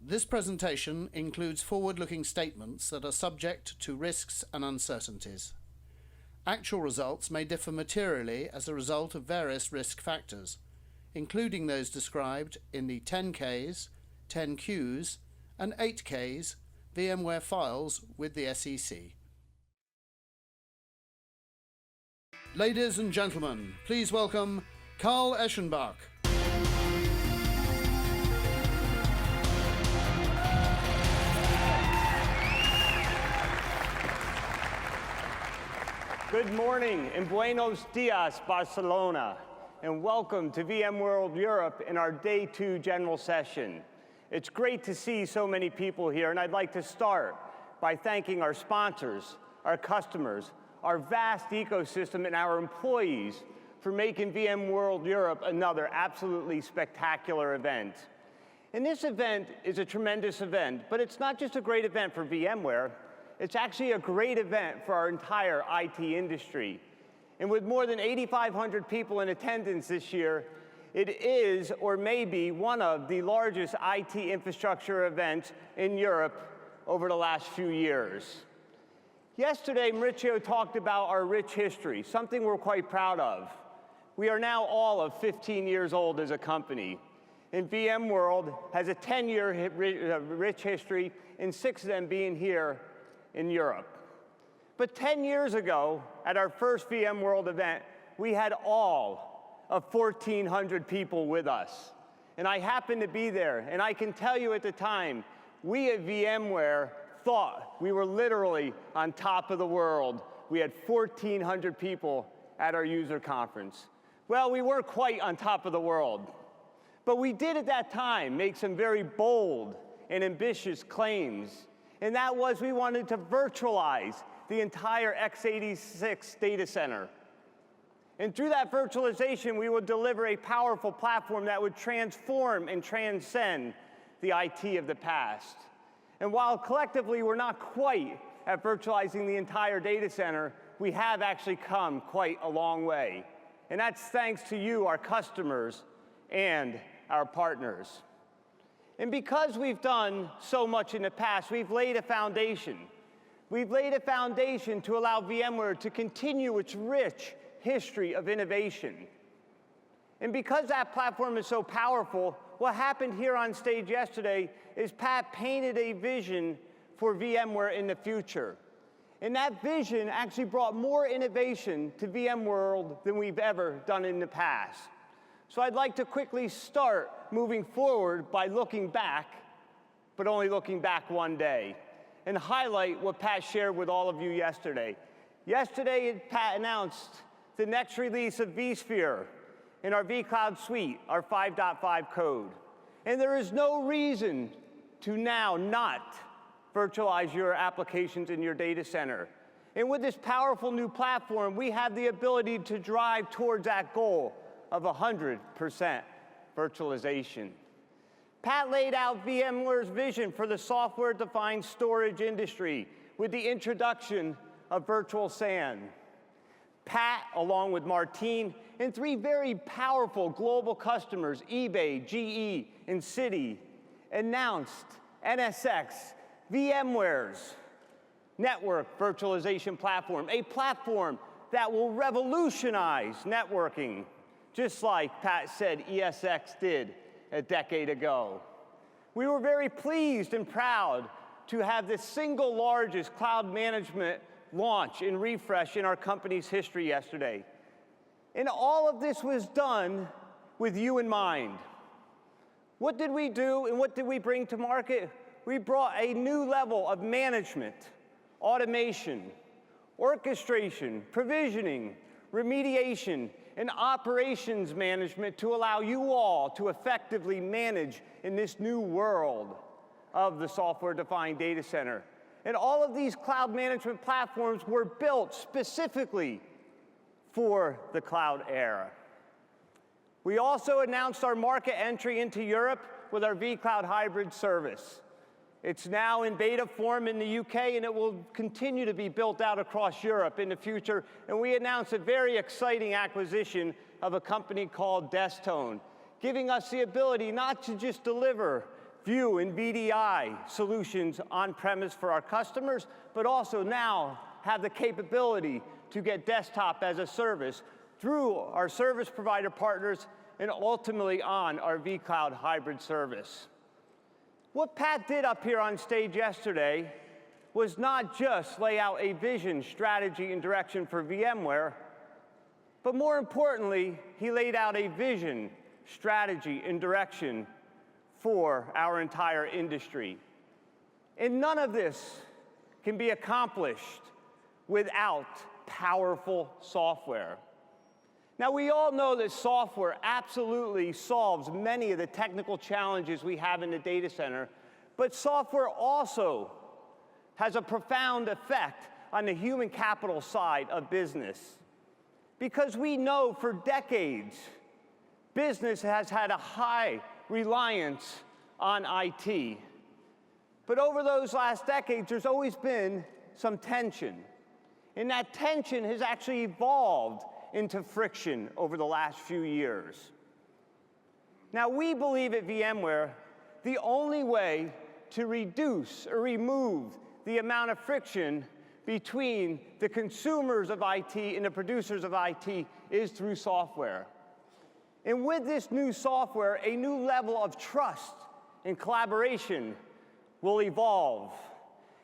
This presentation includes forward-looking statements that are subject to risks and uncertainties. Actual results may differ materially as a result of various risk factors, including those described in the 10Ks, 10Qs, and 8Ks VMware files with the SEC. Ladies and gentlemen, please welcome Carl Eschenbach. Good morning and buenos dias, Barcelona, and welcome to VMworld Europe in our Day 2 general session. It's great to see so many people here, and I'd like to start by thanking our sponsors, our customers, our vast ecosystem, and our employees for making VMworld Europe another absolutely spectacular event. And this event is a tremendous event, but it's not just a great event for VMware. It's actually a great event for our entire IT industry. And with more than 8,500 people in attendance this year, it is, or may be, one of the largest IT infrastructure events in Europe over the last few years. Yesterday, Maurizio talked about our rich history, something we're quite proud of. We are now all of 15 years old as a company. And VMworld has a 10-year rich history, and 6 of them being here in Europe. But 10 years ago, at our first VMworld event, we had all of 1,400 people with us. And I happened to be there, and I can tell you at the time, we at VMware thought we were literally on top of the world. We had 1,400 people at our user conference. Well, we weren't quite on top of the world, but we did at that time make some very bold and ambitious claims. And that was we wanted to virtualize the entire x86 data center. And through that virtualization, we would deliver a powerful platform that would transform and transcend the IT of the past. And while collectively we're not quite at virtualizing the entire data center, we have actually come quite a long way. And that's thanks to you, our customers, and our partners. And because we've done so much in the past, we've laid a foundation. We've laid a foundation to allow VMware to continue its rich history of innovation. And because that platform is so powerful, what happened here on stage yesterday is Pat painted a vision for VMware in the future. And that vision actually brought more innovation to VMworld than we've ever done in the past. So I'd like to quickly start moving forward by looking back, but only looking back one day, and highlight what Pat shared with all of you yesterday. Yesterday, Pat announced the next release of vSphere in our vCloud suite, our 5.5 code. And there is no reason to now not virtualize your applications in your data center. And with this powerful new platform, we have the ability to drive towards that goal of 100% virtualization. Pat laid out VMware's vision for the software-defined storage industry with the introduction of Virtual SAN. Pat, along with Martine, and 3 very powerful global customers, eBay, GE, and Citi, announced NSX, VMware's network virtualization platform, a platform that will revolutionize networking, just like Pat said ESX did a decade ago. We were very pleased and proud to have the single largest cloud management launch and refresh in our company's history yesterday. And all of this was done with you in mind. What did we do and what did we bring to market? We brought a new level of management, automation, orchestration, provisioning, remediation, and operations management to allow you all to effectively manage in this new world of the software-defined data center. And all of these cloud management platforms were built specifically for the cloud era. We also announced our market entry into Europe with our vCloud hybrid service. It's now in beta form in the UK, and it will continue to be built out across Europe in the future. And we announced a very exciting acquisition of a company called Destone, giving us the ability not to just deliver View and VDI solutions on-premise for our customers, but also now have the capability to get desktop as a service through our service provider partners and ultimately on our vCloud hybrid service. What Pat did up here on stage yesterday was not just lay out a vision, strategy, and direction for VMware, but more importantly, he laid out a vision, strategy, and direction for our entire industry. And none of this can be accomplished without powerful software. Now, we all know that software absolutely solves many of the technical challenges we have in the data center, but software also has a profound effect on the human capital side of business. Because we know for decades, business has had a high reliance on IT. But over those last decades, there's always been some tension. And that tension has actually evolved into friction over the last few years. Now, we believe at VMware the only way to reduce or remove the amount of friction between the consumers of IT and the producers of IT is through software. And with this new software, a new level of trust and collaboration will evolve.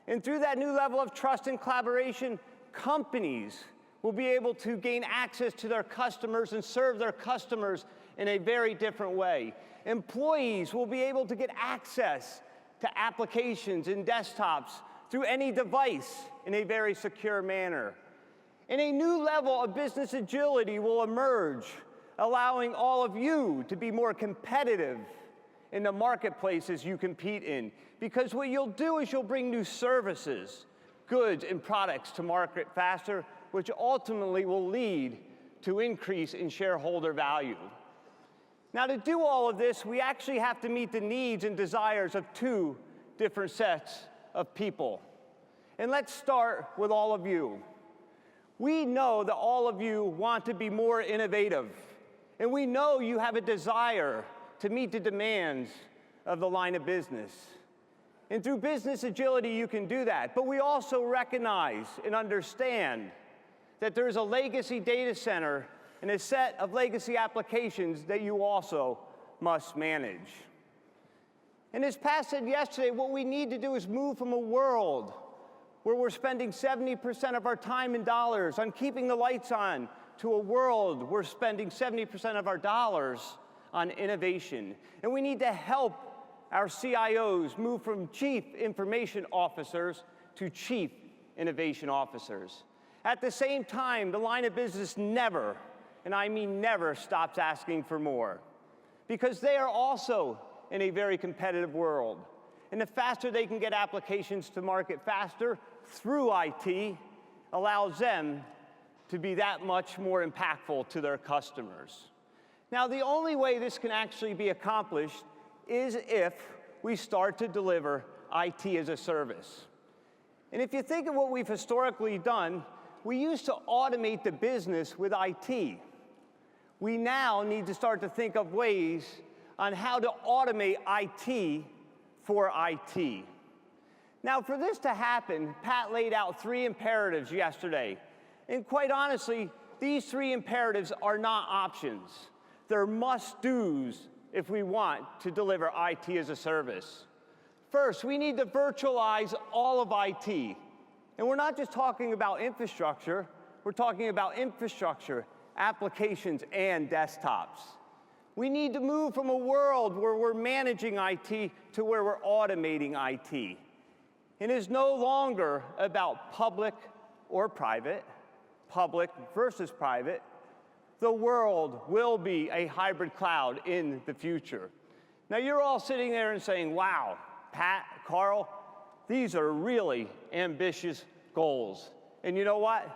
And through that new level of trust and collaboration, companies will be able to gain access to their customers and serve their customers in a very different way. Employees will be able to get access to applications and desktops through any device in a very secure manner. And a new level of business agility will emerge, allowing all of you to be more competitive in the marketplaces you compete in. Because what you'll do is you'll bring new services, goods, and products to market faster, which ultimately will lead to increase in shareholder value. Now, to do all of this, we actually have to meet the needs and desires of two different sets of people. And let's start with all of you. We know that all of you want to be more innovative, and we know you have a desire to meet the demands of the line of business. And through business agility, you can do that. But we also recognize and understand that there's a legacy data center and a set of legacy applications that you also must manage. And as Pat said yesterday, what we need to do is move from a world where we're spending 70% of our time and dollars on keeping the lights on to a world where we're spending 70% of our dollars on innovation. And we need to help our CIOs move from chief information officers to chief innovation officers. At the same time, the line of business never, and I mean never, stops asking for more. Because they are also in a very competitive world. And the faster they can get applications to market faster through IT allows them to be that much more impactful to their customers. Now, the only way this can actually be accomplished is if we start to deliver IT as a service. And if you think of what we've historically done, we used to automate the business with IT. We now need to start to think of ways on how to automate IT for IT. Now, for this to happen, Pat laid out 3 imperatives yesterday. And quite honestly, these 3 imperatives are not options. They're must-dos if we want to deliver IT as a service. First, we need to virtualize all of IT. And we're not just talking about infrastructure, we're talking about infrastructure, applications, and desktops. We need to move from a world where we're managing IT to where we're automating IT. It is no longer about public or private, public versus private. The world will be a hybrid cloud in the future. Now, you're all sitting there and saying, wow, Pat, Carl, these are really ambitious goals. And you know what?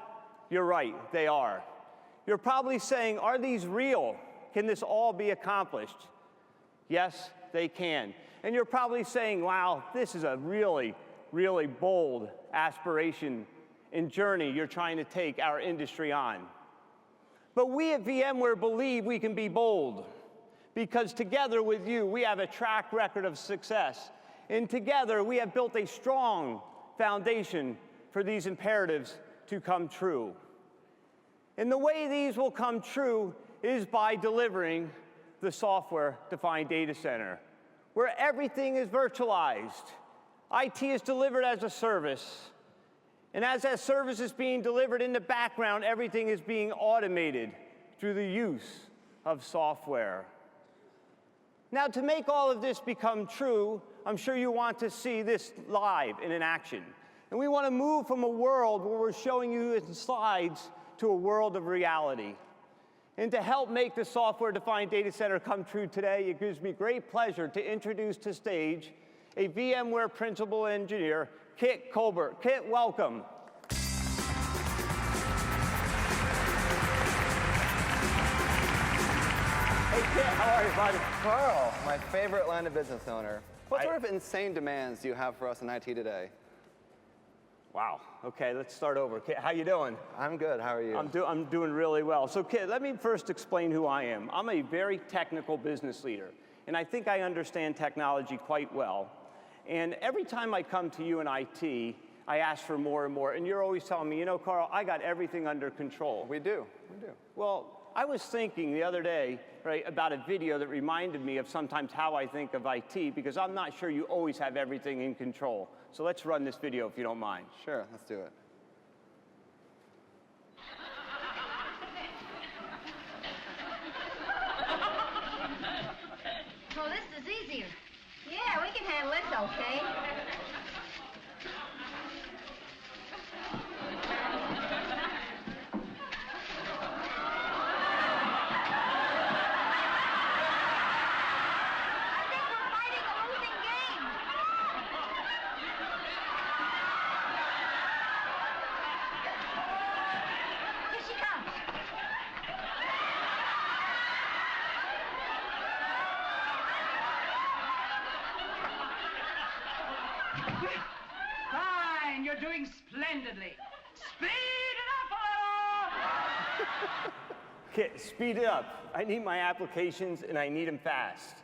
You're right, they are. You're probably saying, are these real? Can this all be accomplished? Yes, they can. And you're probably saying, wow, this is a really, really bold aspiration and journey you're trying to take our industry on. But we at VMware believe we can be bold, because together with you, we have a track record of success. And together, we have built a strong foundation for these imperatives to come true. And the way these will come true is by delivering the software-defined data center, where everything is virtualized. IT is delivered as a service. And as that service is being delivered in the background, everything is being automated through the use of software. Now, to make all of this become true, I'm sure you want to see this live and in action. And we want to move from a world where we're showing you in slides to a world of reality. And to help make the software-defined data center come true today, it gives me great pleasure to introduce to stage a VMware principal engineer, Kit Colbert. Kit, welcome. Hey, Kit, how are you, buddy? Carl, my favorite line of business owner. What sort of insane demands do you have for us in IT today? Wow. Okay, let's start over. Kit, how you doing? I'm good. How are you? I'm doing really well. So, Kit, let me first explain who I am. I'm a very technical business leader, and I think I understand technology quite well. And every time I come to you in IT, I ask for more and more, and you're always telling me, you know, Carl, I got everything under control. We do. Well, I was thinking the other day, right, about a video that reminded me of sometimes how I think of IT, because I'm not sure you always have everything in control. So let's run this video if you don't mind. Sure, let's do it. Oh, this is easier. Yeah, we can handle this, okay? Fine, you're doing splendidly. Speed it up a little! Kit, speed it up. I need my applications, and I need them fast.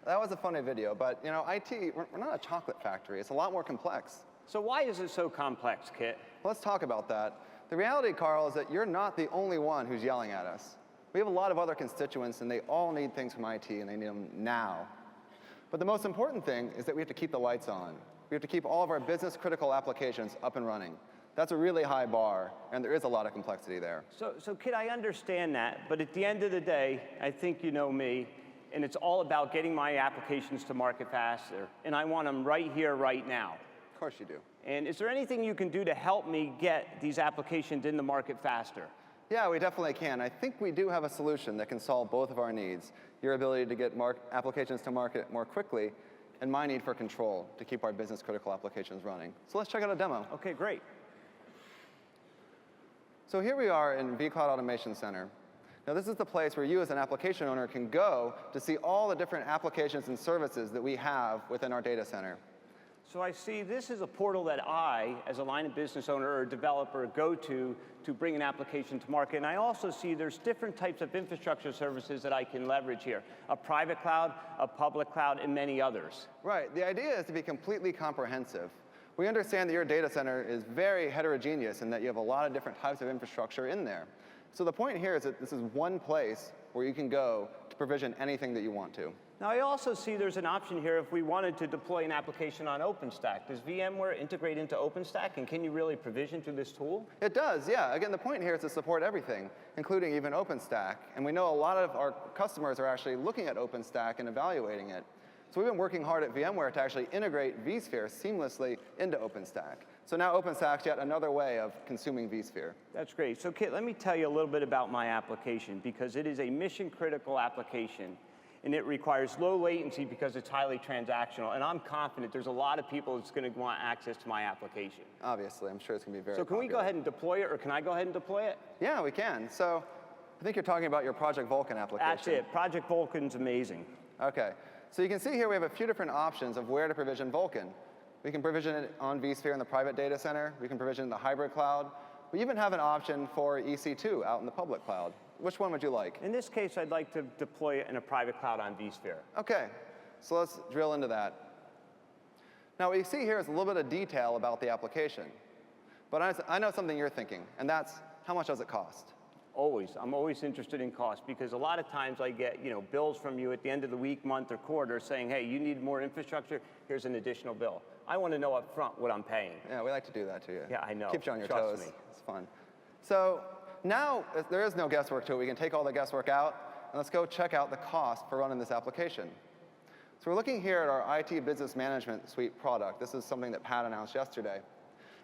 That was a funny video, but you know, IT, we're not a chocolate factory. It's a lot more complex. So why is it so complex, Kit? Well, let's talk about that. The reality, Carl, is that you're not the only one who's yelling at us. We have a lot of other constituents, and they all need things from IT, and they need them now. But the most important thing is that we have to keep the lights on. We have to keep all of our business-critical applications up and running. That's a really high bar, and there is a lot of complexity there. So Kit, I understand that, but at the end of the day, I think you know me, and it's all about getting my applications to market faster, and I want them right here, right now. Of course you do. And is there anything you can do to help me get these applications in the market faster? Yeah, we definitely can. I think we do have a solution that can solve both of our needs. Your ability to get applications to market more quickly, and my need for control to keep our business-critical applications running. So let's check out a demo. Okay, great. So here we are in vCloud Automation Center. Now this is the place where you as an application owner can go to see all the different applications and services that we have within our data center. So I see this is a portal that I, as a line of business owner or developer, go to bring an application to market. And I also see there's different types of infrastructure services that I can leverage here. A private cloud, a public cloud, and many others. Right. The idea is to be completely comprehensive. We understand that your data center is very heterogeneous and that you have a lot of different types of infrastructure in there. So the point here is that this is one place where you can go to provision anything that you want to. Now, I also see there's an option here if we wanted to deploy an application on OpenStack. Does VMware integrate into OpenStack, and can you really provision through this tool? It does, yeah. Again, the point here is to support everything, including even OpenStack. And we know a lot of our customers are actually looking at OpenStack and evaluating it. So we've been working hard at VMware to actually integrate vSphere seamlessly into OpenStack. So now OpenStack's yet another way of consuming vSphere. That's great. So, Kit, let me tell you a little bit about my application, because it is a mission-critical application. And it requires low latency because it's highly transactional. And I'm confident there's a lot of people that's going to want access to my application. Obviously, I'm sure it's going to be very So can we go popular. ahead and deploy it, or can I go ahead and deploy it? Yeah, we can. So I think you're talking about your Project Vulkan application. That's it. Project Vulkan's amazing. OK. So you can see here we have a few different options of where to provision Vulkan. We can provision it on vSphere in the private data center. We can provision it in the hybrid cloud. We even have an option for EC2 out in the public cloud. Which one would you like? In this case, I'd like to deploy it in a private cloud on vSphere. OK, so let's drill into that. Now, what you see here is a little bit of detail about the application. But I know something you're thinking, and that's how much does it cost? I'm always interested in cost, because a lot of times I get bills from you at the end of the week, month, or quarter saying, hey, you need more infrastructure, here's an additional bill. I want to know up front what I'm paying. Yeah, we like to do that to you. Yeah, I know. Keeps you on your Trust toes. me. It's fun. So now there is no guesswork to it. We can take all the guesswork out, and let's go check out the cost for running this application. So we're looking here at our IT Business Management Suite product. This is something that Pat announced yesterday.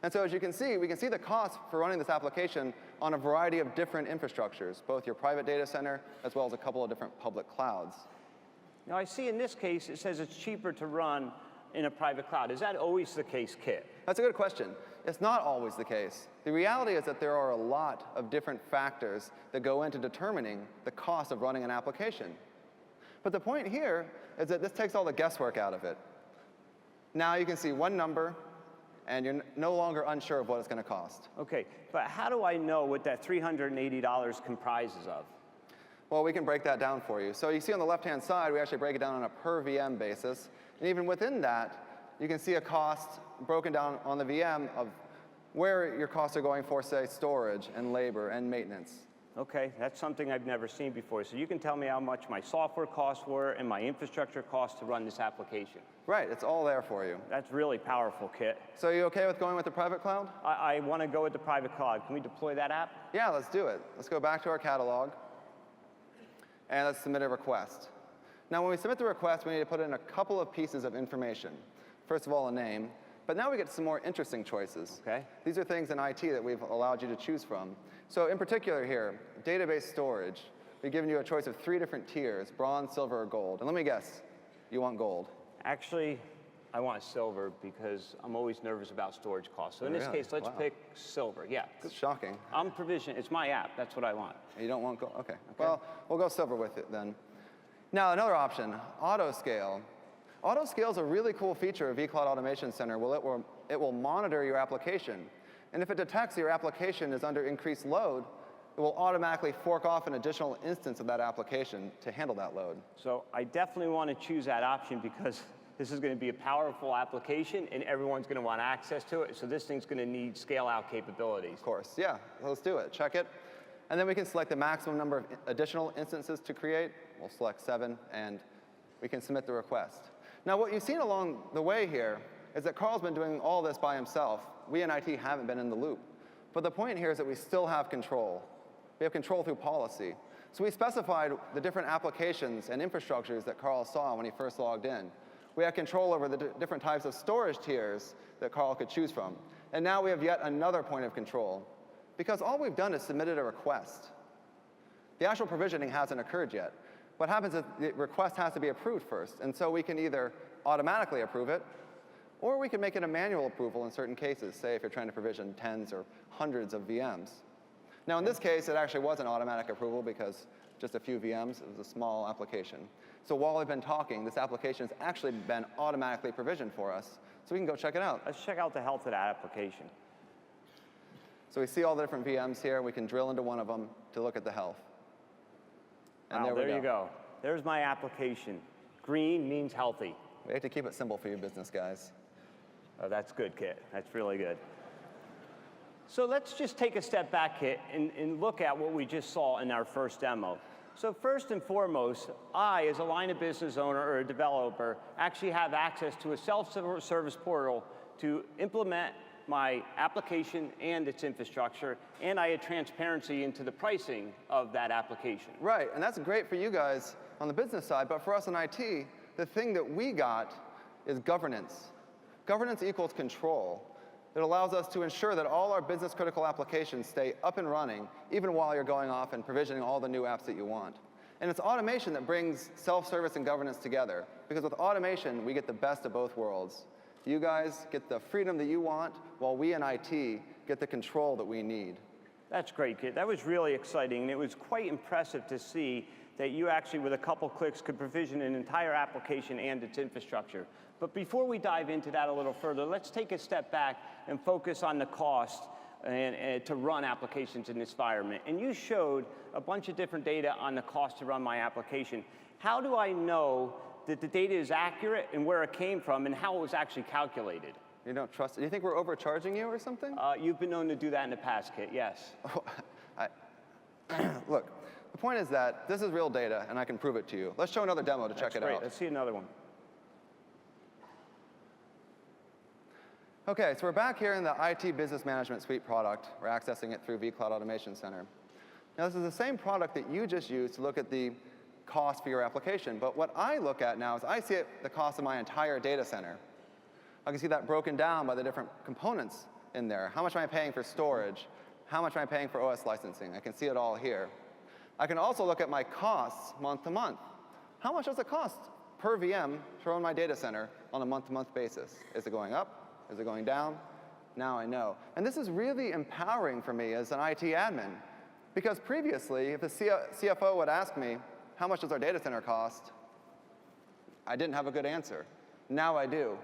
And so as you can see, we can see the cost for running this application on a variety of different infrastructures, both your private data center as well as a couple of different public clouds. Now, I see in this case, it says it's cheaper to run in a private cloud. Is that always the case, Kit? That's a good question. It's not always the case. The reality is that there are a lot of different factors that go into determining the cost of running an application. But the point here is that this takes all the guesswork out of it. Now you can see one number, and you're no longer unsure of what it's going to cost. OK, but how do I know what that $380 comprises of? Well, we can break that down for you. So you see on the left-hand side, we actually break it down on a per VM basis. And even within that, you can see a cost broken down on the VM of where your costs are going for, say, storage and labor and maintenance. OK, that's something I've never seen before. So you can tell me how much my software costs were and my infrastructure costs to run this application. Right, it's all there for you. That's really powerful, Kit. So are you OK with going with the private cloud? I want to go with the private cloud. Can we deploy that app? Yeah, let's do it. Let's go back to our catalog, and let's submit a request. Now, when we submit the request, we need to put in a couple of pieces of information. First of all, a name. But now we get some more interesting choices. OK. These are things in IT that we've allowed you to choose from. So in particular here, database storage. We've given you a choice of 3 different tiers, bronze, silver, or gold. And let me guess, you want gold. Actually, I want silver because I'm always nervous about storage costs. So in this Really? case, let's Wow. pick silver. Yeah. It's shocking. I'm provision. It's my app. That's what I want. You don't want gold? OK. Well, we'll go silver with it then. Now, another option, auto scale. Auto scale is a really cool feature of vCloud Automation Center. It will monitor your application. And if it detects your application is under increased load, it will automatically fork off an additional instance of that application to handle that load. So I definitely want to choose that option because this is going to be a powerful application, and everyone's going to want access to it. So this thing's going to need scale-out capabilities. Of course, yeah. Let's do it. Check it. And then we can select the maximum number of additional instances to create. We'll select 7, and we can submit the request. Now, what you've seen along the way here is that Carl's been doing all this by himself. We in IT haven't been in the loop. But the point here is that we still have control. We have control through policy. So we specified the different applications and infrastructures that Carl saw when he first logged in. We had control over the different types of storage tiers that Carl could choose from. And now we have yet another point of control, because all we've done is submitted a request. The actual provisioning hasn't occurred yet. What happens is the request has to be approved first. And so we can either automatically approve it, or we can make it a manual approval in certain cases, say if you're trying to provision tens or hundreds of VMs. Now, in this case, it actually was an automatic approval because just a few VMs, it was a small application. So while we've been talking, this application has actually been automatically provisioned for us. So we can go check it out. Let's check out the health of that application. So we see all the different VMs here. We can drill into one of them to look at the health. And Wow, there you go. There's my application. Green means healthy. We have to keep it simple for you business guys. Oh, that's good, Kit. That's really good. So let's just take a step back, Kit, and look at what we just saw in our first demo. So first and foremost, I, as a line of business owner or a developer, actually have access to a self-service portal to implement my application and its infrastructure, and I had transparency into the pricing of that application. Right, and that's great for you guys on the business side, but for us in IT, the thing that we got is governance. Governance equals control. It allows us to ensure that all our business-critical applications stay up and running, even while you're going off and provisioning all the new apps that you want. And it's automation that brings self-service and governance together, because with automation, we get the best of both worlds. You guys get the freedom that you want, while we in IT get the control that we need. That's great, Kit. That was really exciting, and it was quite impressive to see that you actually, with a couple clicks, could provision an entire application and its infrastructure. But before we dive into that a little further, let's take a step back and focus on the cost and to run applications in this environment. And you showed a bunch of different data on the cost to run my application. How do I know that the data is accurate and where it came from and how it was actually calculated? You don't trust it? Do you think we're overcharging you or something? You've been known to do that in the past, Kit, yes. Look, the point is that this is real data, and I can prove it to you. Let's show another demo to check it out. Let's see another one. OK, so we're back here in the IT Business Management Suite product. We're accessing it through vCloud Automation Center. Now, this is the same product that you just used to look at the cost for your application. But what I look at now is I see the cost of my entire data center. I can see that broken down by the different components in there. How much am I paying for storage? How much am I paying for OS licensing? I can see it all here. I can also look at my costs month to month. How much does it cost per VM to run my data center on a month-to-month basis? Is it going up? Is it going down? Now I know. And this is really empowering for me as an IT admin. Because previously, if the CFO would ask me, how much does our data center cost? I didn't have a good answer. Now I do.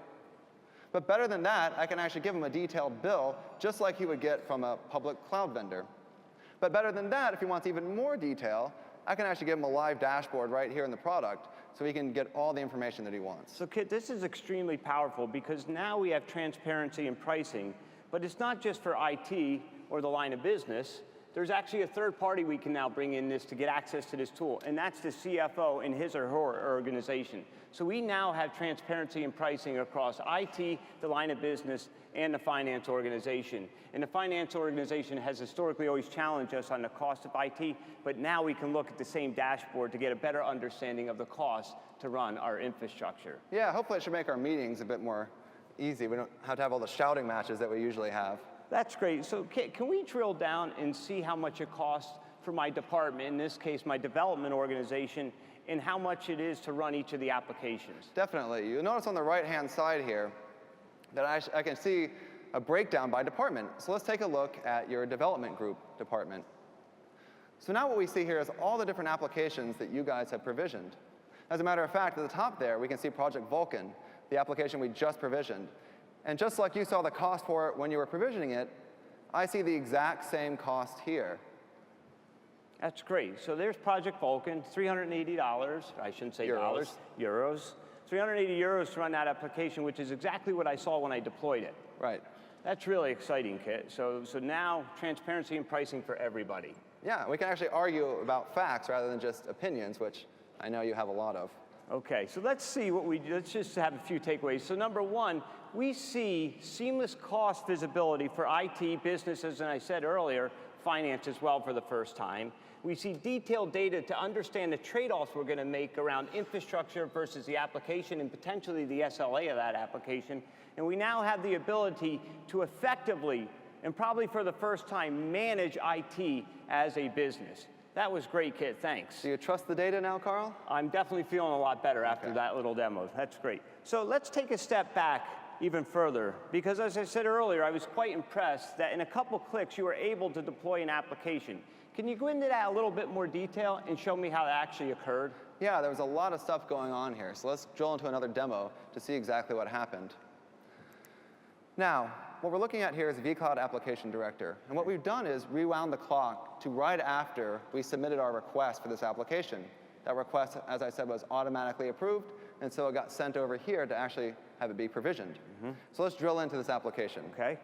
But better than that, I can actually give him a detailed bill, just like he would get from a public cloud vendor. But better than that, if he wants even more detail, I can actually give him a live dashboard right here in the product, so he can get all the information that he wants. So, Kit, this is extremely powerful because now we have transparency in pricing, but it's not just for IT or the line of business. There's actually a third party we can now bring in this to get access to this tool, and that's the CFO in his or her organization. So we now have transparency in pricing across IT, the line of business, and the finance organization. And the finance organization has historically always challenged us on the cost of IT, but now we can look at the same dashboard to get a better understanding of the cost to run our infrastructure. Yeah, hopefully it should make our meetings a bit more easy. We don't have to have all the shouting matches that we usually have. That's great. So can we drill down and see how much it costs for my department, in this case my development organization, and how much it is to run each of the applications? Definitely. You'll notice on the right-hand side here that I can see a breakdown by department. So let's take a look at your development group department. So now what we see here is all the different applications that you guys have provisioned. As a matter of fact, at the top there, we can see Project Vulkan, the application we just provisioned. And just like you saw the cost for it when you were provisioning it, I see the exact same cost here. That's great. So there's Project Vulkan, $380. I shouldn't say dollars, euros. 380 euros to run that application, which is exactly what I saw when I deployed it. Right. That's really exciting, Kit. So now transparency and pricing for everybody. Yeah, we can actually argue about facts rather than just opinions, which I know you have a lot of. Okay, so let's see let's just have a few takeaways. So number one, we see seamless cost visibility for IT, businesses, and I said earlier, finance as well for the first time. We see detailed data to understand the trade-offs we're going to make around infrastructure versus the application and potentially the SLA of that application. And we now have the ability to effectively, and probably for the first time, manage IT as a business. That was great, Kit. Thanks. Do you trust the data now, Carl? I'm definitely feeling a lot better after that little demo. That's great. So let's take a step back even further, because as I said earlier, I was quite impressed that in a couple clicks you were able to deploy an application. Can you go into that a little bit more detail and show me how that actually occurred? Yeah, there was a lot of stuff going on here. So let's drill into another demo to see exactly what happened. Now, what we're looking at here is vCloud Application Director. And what we've done is rewound the clock to right after we submitted our request for this application. That request, as I said, was automatically approved, and so it got sent over here to actually have it be provisioned. So let's drill into this application. Okay.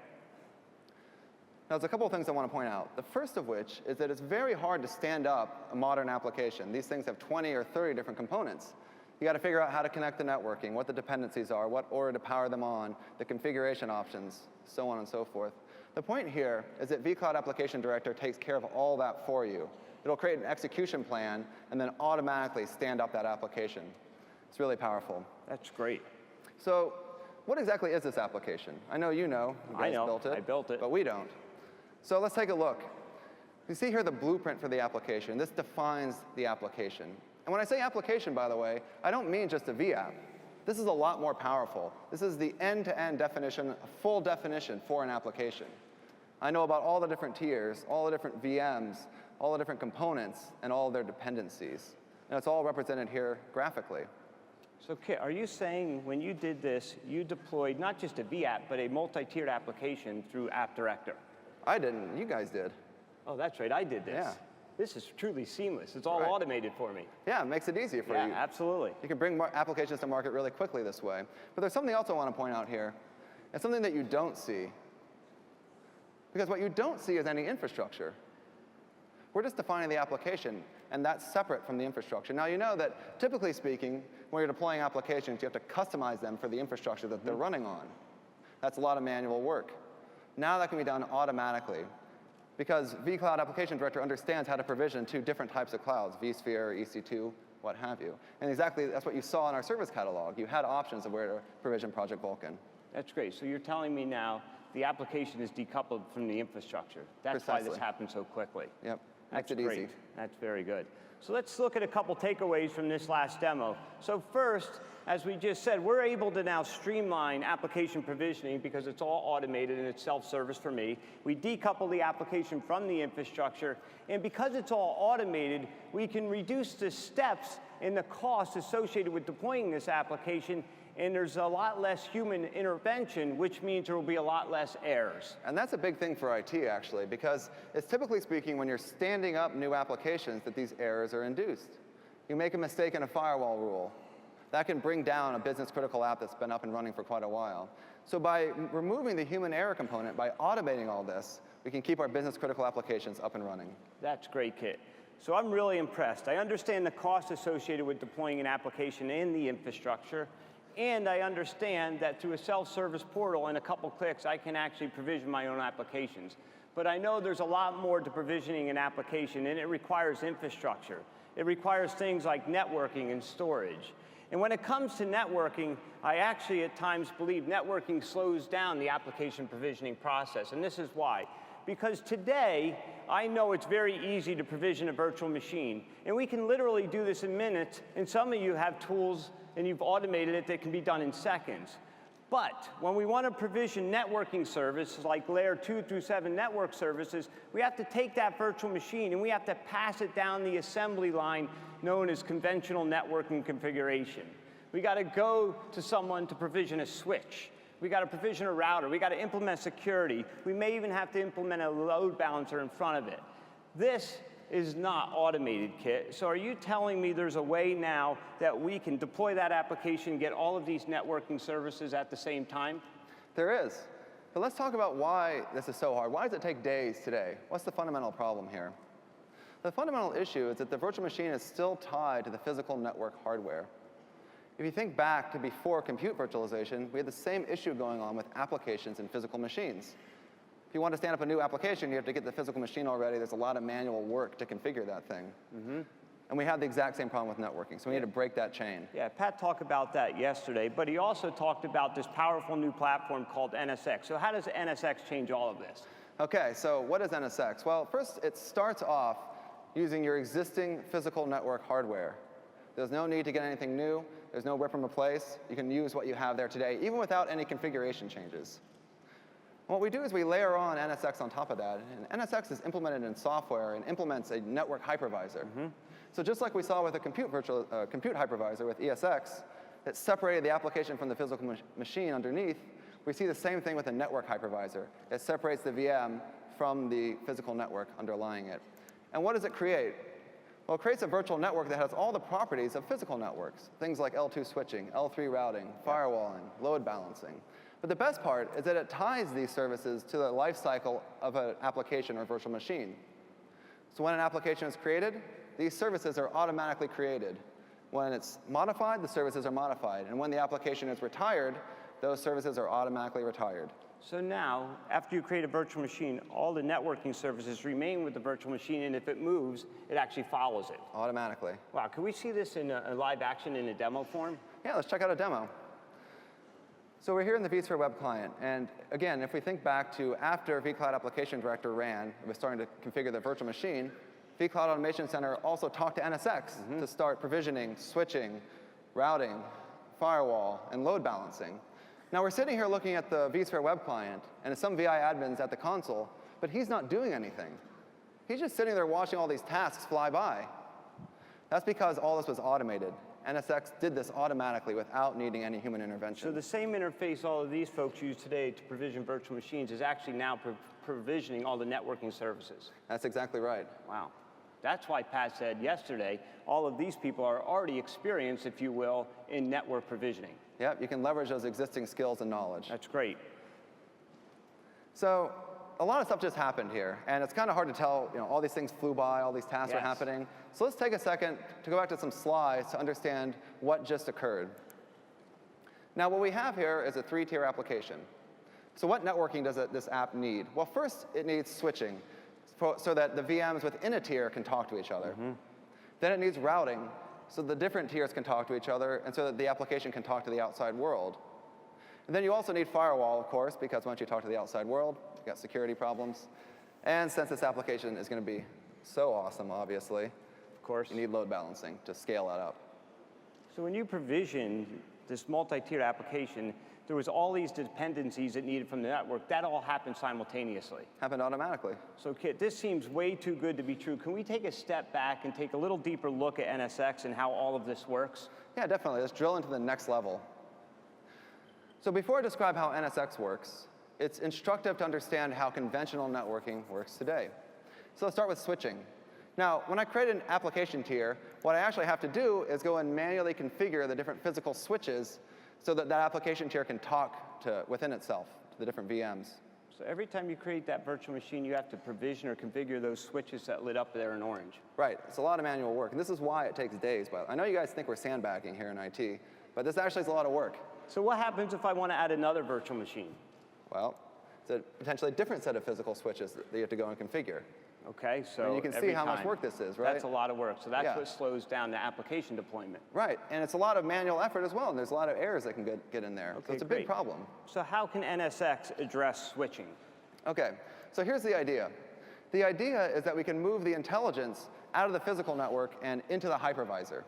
Now, there's a couple of things I want to point out. The first of which is that it's very hard to stand up a modern application. These things have 20 or 30 different components. You got to figure out how to connect the networking, what the dependencies are, what order to power them on, the configuration options, so on and so forth. The point here is that vCloud Application Director takes care of all that for you. It'll create an execution plan and then automatically stand up that application. It's really powerful. That's great. So what exactly is this application? I know you know. You guys built it. I built it. But we don't. So let's take a look. You see here the blueprint for the application. This defines the application. And when I say application, by the way, I don't mean just a vApp. This is a lot more powerful. This is the end-to-end definition, a full definition for an application. I know about all the different tiers, all the different VMs, all the different components, and all their dependencies. And it's all represented here graphically. So Kit, are you saying when you did this, you deployed not just a vApp, but a multi-tiered application through App Director? I didn't. You guys did. Oh, that's right. I did this. Yeah. This is truly seamless. It's all Right. automated for me. Yeah, it makes it easier for Yeah, you. absolutely. You can bring applications to market really quickly this way. But there's something else I want to point out here. It's something that you don't see. Because what you don't see is any infrastructure. We're just defining the application, and that's separate from the infrastructure. Now, you know that typically speaking, when you're deploying applications, you have to customize them for the infrastructure that they're running on. That's a lot of manual work. Now that can be done automatically, because vCloud Application Director understands how to provision two different types of clouds, vSphere, EC2, what have you. And exactly that's what you saw in our service catalog. You had options of where to provision Project Vulkan. That's great. So you're telling me now the application is decoupled from the infrastructure. That's why this Precisely. happened so quickly. Yep, That's makes it great. easy. That's very good. So let's look at a couple takeaways from this last demo. So first, as we just said, we're able to now streamline application provisioning because it's all automated and it's self-service for me. We decouple the application from the infrastructure, and because it's all automated, we can reduce the steps and the costs associated with deploying this application, and there's a lot less human intervention, which means there will be a lot less errors. And that's a big thing for IT, actually, because it's typically speaking when you're standing up new applications that these errors are induced. You make a mistake in a firewall rule. That can bring down a business-critical app that's been up and running for quite a while. So by removing the human error component, by automating all this, we can keep our business-critical applications up and running. That's great, Kit. So I'm really impressed. I understand the cost associated with deploying an application in the infrastructure, and I understand that through a self-service portal in a couple clicks, I can actually provision my own applications. But I know there's a lot more to provisioning an application, and it requires infrastructure. It requires things like networking and storage. And when it comes to networking, I actually at times believe networking slows down the application provisioning process, and this is why. Because today, I know it's very easy to provision a virtual machine, and we can literally do this in minutes, and some of you have tools and you've automated it that can be done in seconds. But when we want to provision networking services like layer 2 through 7 network services, we have to take that virtual machine and we have to pass it down the assembly line known as conventional networking configuration. We got to go to someone to provision a switch. We got to provision a router. We got to implement security. We may even have to implement a load balancer in front of it. This is not automated, Kit. So are you telling me there's a way now that we can deploy that application, get all of these networking services at the same time? There is. But let's talk about why this is so hard. Why does it take days today? What's the fundamental problem here? The fundamental issue is that the virtual machine is still tied to the physical network hardware. If you think back to before compute virtualization, we had the same issue going on with applications and physical machines. If you want to stand up a new application, you have to get the physical machine already. There's a lot of manual work to configure that thing. And we have the exact same problem with networking, so we need to break that chain. Yeah, Pat talked about that yesterday, but he also talked about this powerful new platform called NSX. So how does NSX change all of this? Okay, so what is NSX? Well, first, it starts off using your existing physical network hardware. There's no need to get anything new. There's no rip and replace. You can use what you have there today, even without any configuration changes. What we do is we layer on NSX on top of that, and NSX is implemented in software and implements a network hypervisor. So just like we saw with a compute hypervisor with ESX that separated the application from the physical machine underneath, we see the same thing with a network hypervisor. It separates the VM from the physical network underlying it. And what does it create? Well, it creates a virtual network that has all the properties of physical networks, things like L2 switching, L3 routing, firewalling, load balancing. But the best part is that it ties these services to the life cycle of an application or virtual machine. So when an application is created, these services are automatically created. When it's modified, the services are modified. And when the application is retired, those services are automatically retired. So now, after you create a virtual machine, all the networking services remain with the virtual machine, and if it moves, it actually follows it. Automatically. Wow, can we see this in a live action in a demo form? Yeah, let's check out a demo. So we're here in the vSphere web client, and again, if we think back to after vCloud Application Director ran, it was starting to configure the virtual machine, vCloud Automation Center also talked to NSX to start provisioning, switching, routing, firewall, and load balancing. Now we're sitting here looking at the vSphere web client, and some VI admins at the console, but he's not doing anything. He's just sitting there watching all these tasks fly by. That's because all this was automated. NSX did this automatically without needing any human intervention. So the same interface all of these folks use today to provision virtual machines is actually now provisioning all the networking services. That's exactly right. Wow. That's why Pat said yesterday, all of these people are already experienced, if you will, in network provisioning. Yep, you can leverage those existing skills and knowledge. That's great. So a lot of stuff just happened here, and it's kind of hard to tell, all these things flew by, all these tasks are Yes. happening. So let's take a second to go back to some slides to understand what just occurred. Now, what we have here is a 3-tier application. So what networking does this app need? Well, first, it needs switching so that the VMs within a tier can talk to each other. Then it needs routing so the different tiers can talk to each other and so that the application can talk to the outside world. And then you also need firewall, of course, because once you talk to the outside world, you've got security problems. And since this application is going to be so awesome, obviously, Of course. you need load balancing to scale that up. So when you provisioned this multi-tiered application, there was all these dependencies it needed from the network. That all happened simultaneously. Happened automatically. So Kit, this seems way too good to be true. Can we take a step back and take a little deeper look at NSX and how all of this works? Yeah, definitely. Let's drill into the next level. So before I describe how NSX works, it's instructive to understand how conventional networking works today. So let's start with switching. Now, when I create an application tier, what I actually have to do is go and manually configure the different physical switches so that that application tier can talk to within itself, to the different VMs. So every time you create that virtual machine, you have to provision or configure those switches that lit up there in orange. Right. It's a lot of manual work, and this is why it takes days. But I know you guys think we're sandbagging here in IT, but this actually is a lot of work. So what happens if I want to add another virtual machine? Well, it's a potentially different set of physical switches that you have to go and configure. Okay, so And you can see every how much time. work this is, right? That's a lot of work. So that's Yeah. what slows down the application deployment. Right, and it's a lot of manual effort as well, and there's a lot of errors that can get in there. Okay, So it's a great. big problem. So how can NSX address switching? Okay, so here's the idea. The idea is that we can move the intelligence out of the physical network and into the hypervisor.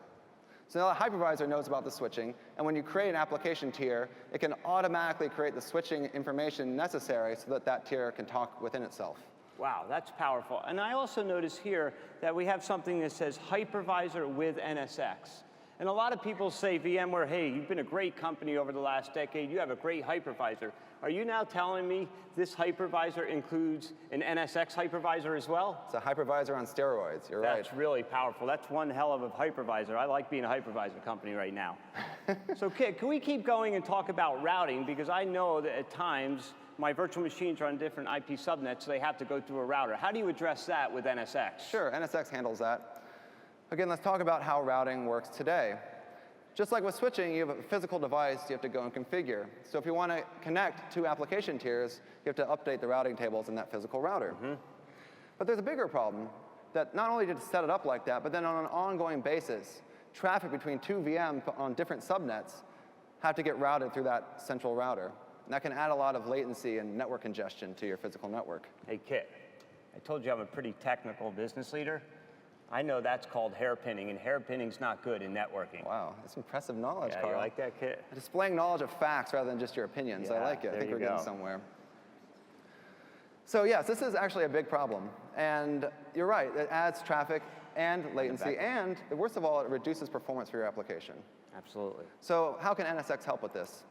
So now the hypervisor knows about the switching, and when you create an application tier, it can automatically create the switching information necessary so that that tier can talk within itself. Wow, that's powerful. And I also notice here that we have something that says hypervisor with NSX. And a lot of people say, VMware, hey, you've been a great company over the last decade. You have a great hypervisor. Are you now telling me this hypervisor includes an NSX hypervisor as well? It's a hypervisor on steroids, you're right. That's really powerful. That's one hell of a hypervisor. I like being a hypervisor company right now. So Kit, can we keep going and talk about routing? Because I know that at times, my virtual machines are on different IP subnets, so they have to go through a router. How do you address that with NSX? Sure, NSX handles that. Again, let's talk about how routing works today. Just like with switching, you have a physical device you have to go and configure. So if you want to connect two application tiers, you have to update the routing tables in that physical router. But there's a bigger problem that not only did it set it up like that, but then on an ongoing basis, traffic between two VMs on different subnets have to get routed through that central router. And that can add a lot of latency and network congestion to your physical network. Hey, Kit, I told you I'm a pretty technical business leader. I know that's called hairpinning, and hairpinning's not good in networking. Wow, that's impressive knowledge, Yeah, Carl. you like that, Kit? Displaying knowledge of facts rather than just your opinions. I Yeah, like it. I there think you we're getting go. somewhere. So yes, this is actually a big problem. And you're right, it adds traffic and latency, and worst of all, it reduces performance for your application. Absolutely. So how can NSX help with this?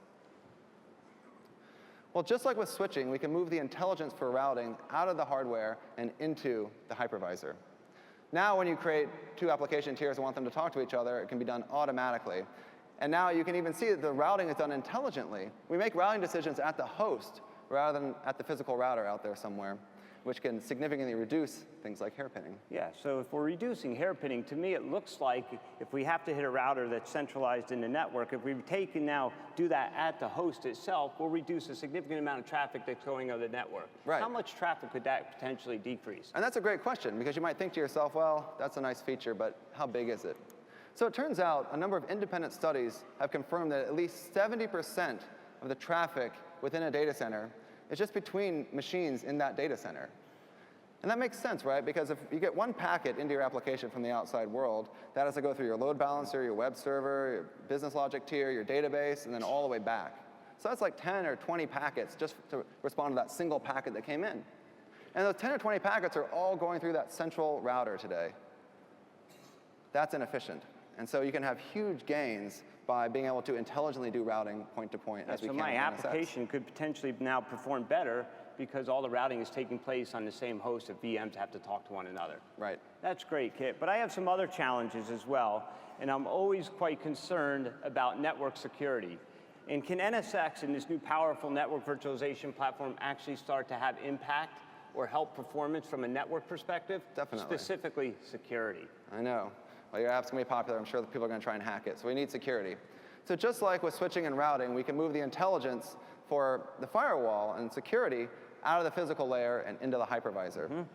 Well, just like with switching, we can move the intelligence for routing out of the hardware and into the hypervisor. Now when you create two application tiers and want them to talk to each other, it can be done automatically. And now you can even see that the routing is done intelligently. We make routing decisions at the host rather than at the physical router out there somewhere, which can significantly reduce things like hairpinning. Yeah, so if we're reducing hairpinning, to me it looks like if we have to hit a router that's centralized in the network, if we take and now do that at the host itself, we'll reduce a significant amount of traffic that's going on the network. Right. How much traffic could that potentially decrease? And that's a great question, because you might think to yourself, well, that's a nice feature, but how big is it? So it turns out a number of independent studies have confirmed that at least 70% of the traffic within a data center is just between machines in that data center. And that makes sense, right? Because if you get one packet into your application from the outside world, that has to go through your load balancer, your web server, your business logic tier, your database, and then all the way back. So that's like 10 or 20 packets just to respond to that single packet that came in. And those 10 or 20 packets are all going through that central router today. That's inefficient. And so you can have huge gains by being able to intelligently do routing point to point as we So can my with NSX. application could potentially now perform better because all the routing is taking place on the same host if VMs have to talk to one another. Right. That's great, Kit. But I have some other challenges as well, and I'm always quite concerned about network security. And can NSX and this new powerful network virtualization platform actually start to have impact or help performance from a network perspective? Definitely. Specifically, security. I know. Well, your app's going to be popular. I'm sure that people are going to try and hack it. So we need security. So just like with switching and routing, we can move the intelligence for the firewall and security out of the physical layer and into the hypervisor.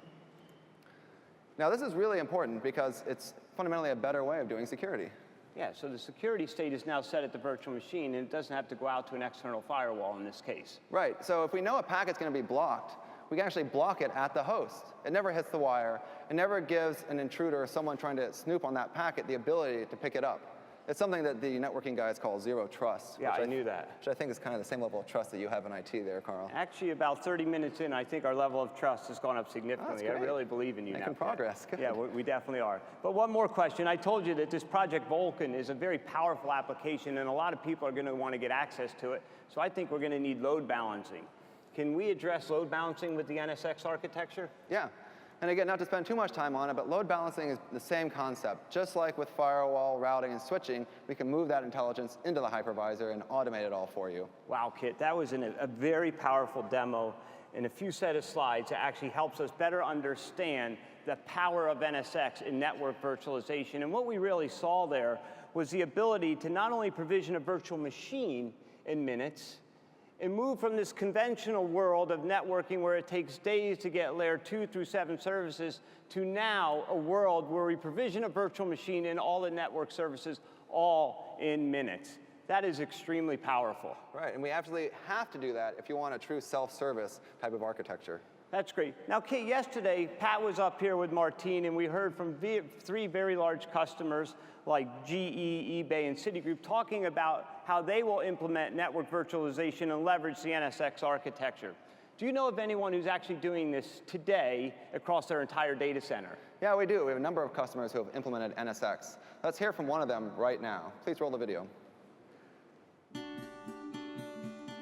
Now, this is really important because it's fundamentally a better way of doing security. Yeah, so the security state is now set at the virtual machine, and it doesn't have to go out to an external firewall in this case. Right. So if we know a packet's going to be blocked, we can actually block it at the host. It never hits the wire. It never gives an intruder or someone trying to snoop on that packet the ability to pick it up. It's something that the networking guys call zero trust. Yeah, I knew that. Which I think is kind of the same level of trust that you have in IT there, Carl. Actually, about 30 minutes in, I think our level of trust has gone up significantly. That's I great. really believe in you now. Making progress. Good. Yeah, we definitely are. But one more question. I told you that this Project Vulcan is a very powerful application, and a lot of people are going to want to get access to it. So I think we're going to need load balancing. Can we address load balancing with the NSX architecture? Yeah. And again, not to spend too much time on it, but load balancing is the same concept. Just like with firewall, routing, and switching, we can move that intelligence into the hypervisor and automate it all for you. Wow, Kit, that was a very powerful demo and a few set of slides that actually helps us better understand the power of NSX in network virtualization. And what we really saw there was the ability to not only provision a virtual machine in minutes, and move from this conventional world of networking where it takes days to get layer 2 through 7 services to now a world where we provision a virtual machine and all the network services all in minutes. That is extremely powerful. Right, and we absolutely have to do that if you want a true self-service type of architecture. That's great. Now, Kate, yesterday, Pat was up here with Martine, and we heard from 3 very large customers like GE, eBay, and Citigroup talking about how they will implement network virtualization and leverage the NSX architecture. Do you know of anyone who's actually doing this today across their entire data center? Yeah, we do. We have a number of customers who have implemented NSX. Let's hear from one of them right now. Please roll the video.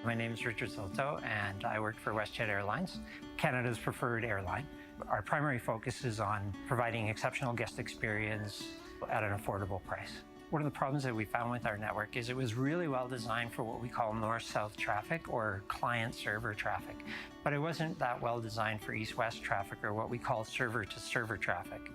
My name is Richard Soto, and I work for WestJet Airlines, Canada's preferred airline. Our primary focus is on providing exceptional guest experience at an affordable price. One of the problems that we found with our network is it was really well designed for what we call north-south traffic or client-server traffic, but it wasn't that well designed for east-west traffic or what we call server-to-server traffic.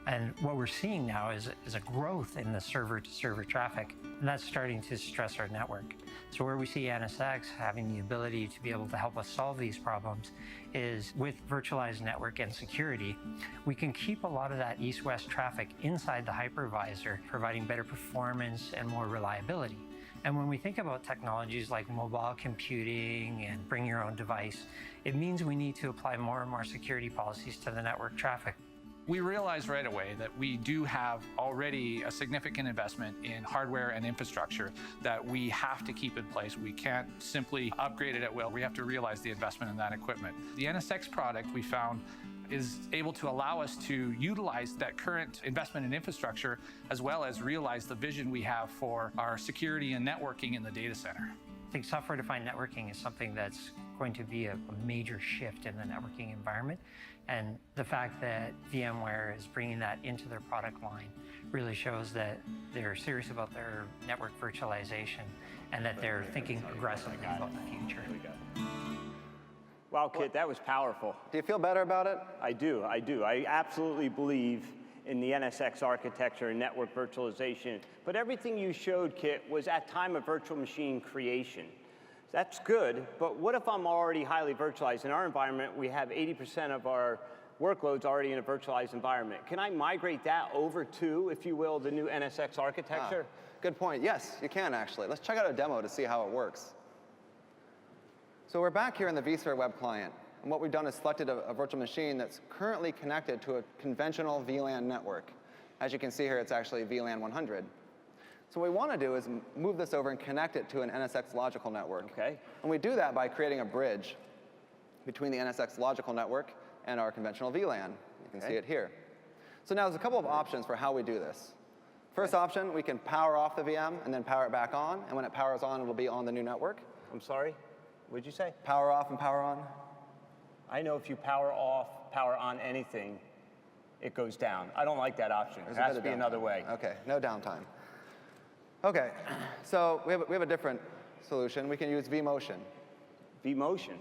And what we're seeing now is a growth in the server-to-server traffic, and that's starting to stress our network. So where we see NSX having the ability to be able to help us solve these problems is with virtualized network and security, we can keep a lot of that east-west traffic inside the hypervisor, providing better performance and more reliability. And when we think about technologies like mobile computing and bring your own device, it means we need to apply more and more security policies to the network traffic. We realized right away that we do have already a significant investment in hardware and infrastructure that we have to keep in place. We can't simply upgrade it at will. We have to realize the investment in that equipment. The NSX product we found is able to allow us to utilize that current investment in infrastructure as well as realize the vision we have for our security and networking in the data center. I think software-defined networking is something that's going to be a major shift in the networking environment. And the fact that VMware is bringing that into their product line really shows that they're serious about their network virtualization and that they're thinking aggressively about the future. Wow, Kit, that was powerful. Do you feel better about it? I do. I absolutely believe in the NSX architecture and network virtualization. But everything you showed, Kit, was at time of virtual machine creation. That's good, but what if I'm already highly virtualized? In our environment, we have 80% of our workloads already in a virtualized environment. Can I migrate that over to, if you will, the new NSX architecture? Good point. Yes, you can actually. Let's check out a demo to see how it works. So we're back here in the vSphere web client, and what we've done is selected a virtual machine that's currently connected to a conventional VLAN network. As you can see here, it's actually VLAN 100. So what we want to do is move this over and connect it to an NSX logical network. Okay. And we do that by creating a bridge between the NSX logical network and our conventional VLAN. You can see it here. So now there's a couple of options for how we do this. First option, we can power off the VM and then power it back on. And when it powers on, it will be on the new network. I'm sorry? What'd you say? Power off and power on. I know if you power off, power on anything, it goes down. I don't like that option. There has to be another way. Okay, no downtime. Okay, so we have a different solution. We can use vMotion. vMotion?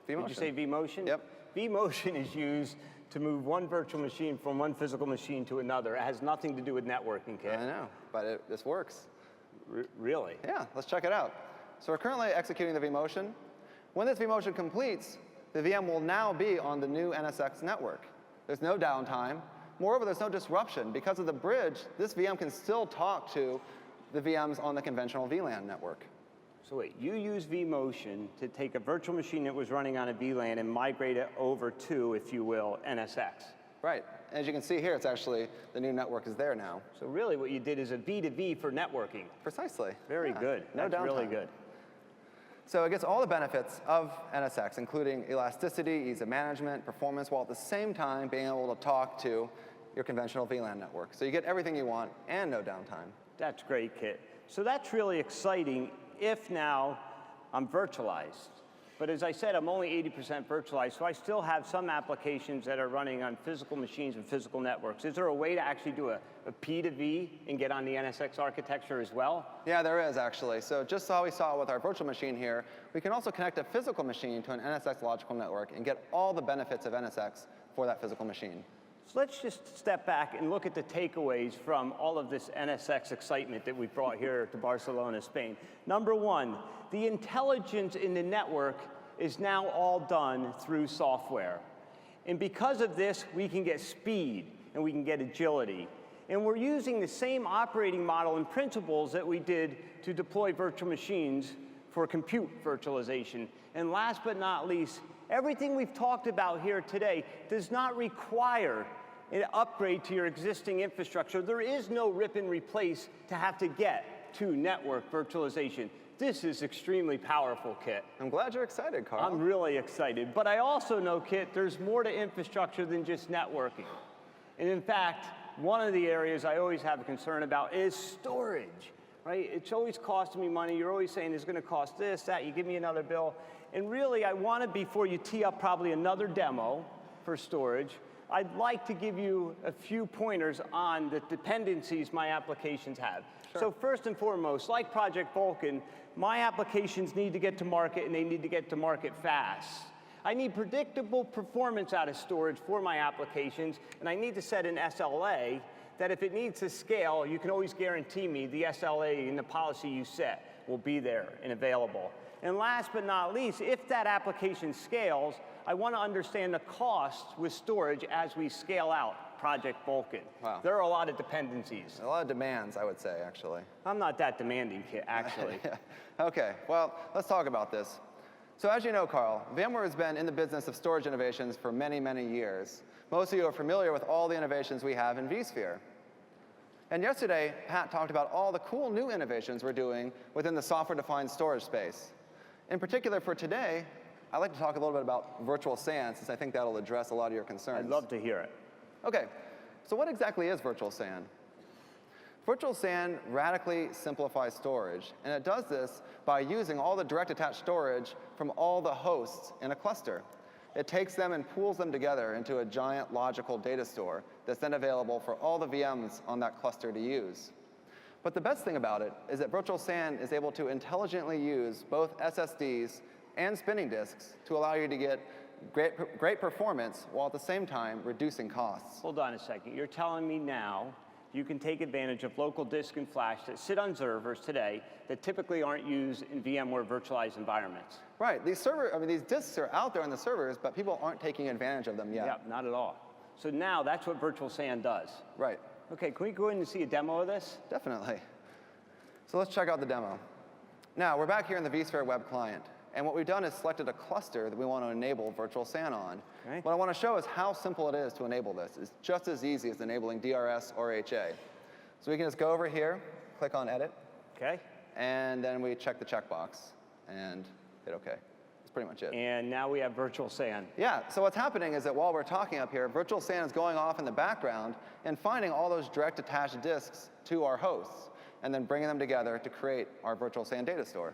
vMotion. Did you say vMotion? Yep. vMotion is used to move one virtual machine from one physical machine to another. It has nothing to do with networking, Kit. I know, but this works. Really? Yeah, let's check it out. So we're currently executing the vMotion. When this vMotion completes, the VM will now be on the new NSX network. There's no downtime. Moreover, there's no disruption. Because of the bridge, this VM can still talk to the VMs on the conventional VLAN network. So wait, you use vMotion to take a virtual machine that was running on a VLAN and migrate it over to, if you will, NSX. Right. As you can see here, it's actually, the new network is there now. So really what you did is a V2V for networking. Precisely. Very good. No That's downtime. really good. So it gets all the benefits of NSX, including elasticity, ease of management, performance, while at the same time being able to talk to your conventional VLAN network. So you get everything you want and no downtime. That's great, Kit. So that's really exciting if now I'm virtualized. But as I said, I'm only 80% virtualized, so I still have some applications that are running on physical machines and physical networks. Is there a way to actually do a P2V and get on the NSX architecture as well? Yeah, there is actually. So just how we saw with our virtual machine here, we can also connect a physical machine to an NSX logical network and get all the benefits of NSX for that physical machine. So let's just step back and look at the takeaways from all of this NSX excitement that we brought here to Barcelona, Spain. Number one, the intelligence in the network is now all done through software. And because of this, we can get speed and we can get agility. And we're using the same operating model and principles that we did to deploy virtual machines for compute virtualization. And last but not least, everything we've talked about here today does not require an upgrade to your existing infrastructure. There is no rip and replace to have to get to network virtualization. This is extremely powerful, Kit. I'm glad you're excited, Carl. I'm really excited. But I also know, Kit, there's more to infrastructure than just networking. And in fact, one of the areas I always have a concern about is storage, right? It's always costing me money. You're always saying it's going to cost this, that. You give me another bill. And really, I want to, before you tee up probably another demo for storage, I'd like to give you a few pointers on the dependencies my applications have. Sure. So first and foremost, like Project Vulkan, my applications need to get to market, and they need to get to market fast. I need predictable performance out of storage for my applications, and I need to set an SLA that if it needs to scale, you can always guarantee me the SLA and the policy you set will be there and available. And last but not least, if that application scales, I want to understand the costs with storage as we scale out Project Vulkan. Wow. There are a lot of dependencies. A lot of demands, I would say, actually. I'm not that demanding, Kit, actually. Yeah. Okay, well, let's talk about this. So as you know, Carl, VMware has been in the business of storage innovations for many, many years. Most of you are familiar with all the innovations we have in vSphere. And yesterday, Pat talked about all the cool new innovations we're doing within the software-defined storage space. In particular for today, I'd like to talk a little bit about virtual SAN, since I think that'll address a lot of your concerns. I'd love to hear it. Okay, so what exactly is virtual SAN? Virtual SAN radically simplifies storage, and it does this by using all the direct attached storage from all the hosts in a cluster. It takes them and pools them together into a giant logical data store that's then available for all the VMs on that cluster to use. But the best thing about it is that virtual SAN is able to intelligently use both SSDs and spinning disks to allow you to get great performance while at the same time reducing costs. Hold on a second. You're telling me now you can take advantage of local disk and flash that sit on servers today that typically aren't used in VMware virtualized environments. Right. These disks are out there on the servers, but people aren't taking advantage of them yet. Yep, not at all. So now that's what virtual SAN does. Right. Okay, can we go in and see a demo of this? Definitely. So let's check out the demo. Now, we're back here in the vSphere web client. And what we've done is selected a cluster that we want to enable virtual SAN on. Okay. What I want to show is how simple it is to enable this. It's just as easy as enabling DRS or HA. So we can just go over here, click on Edit, Okay. and then we check the checkbox and hit OK. That's pretty much it. And now we have virtual SAN. Yeah, so what's happening is that while we're talking up here, virtual SAN is going off in the background and finding all those direct attached disks to our hosts, and then bringing them together to create our virtual SAN data store.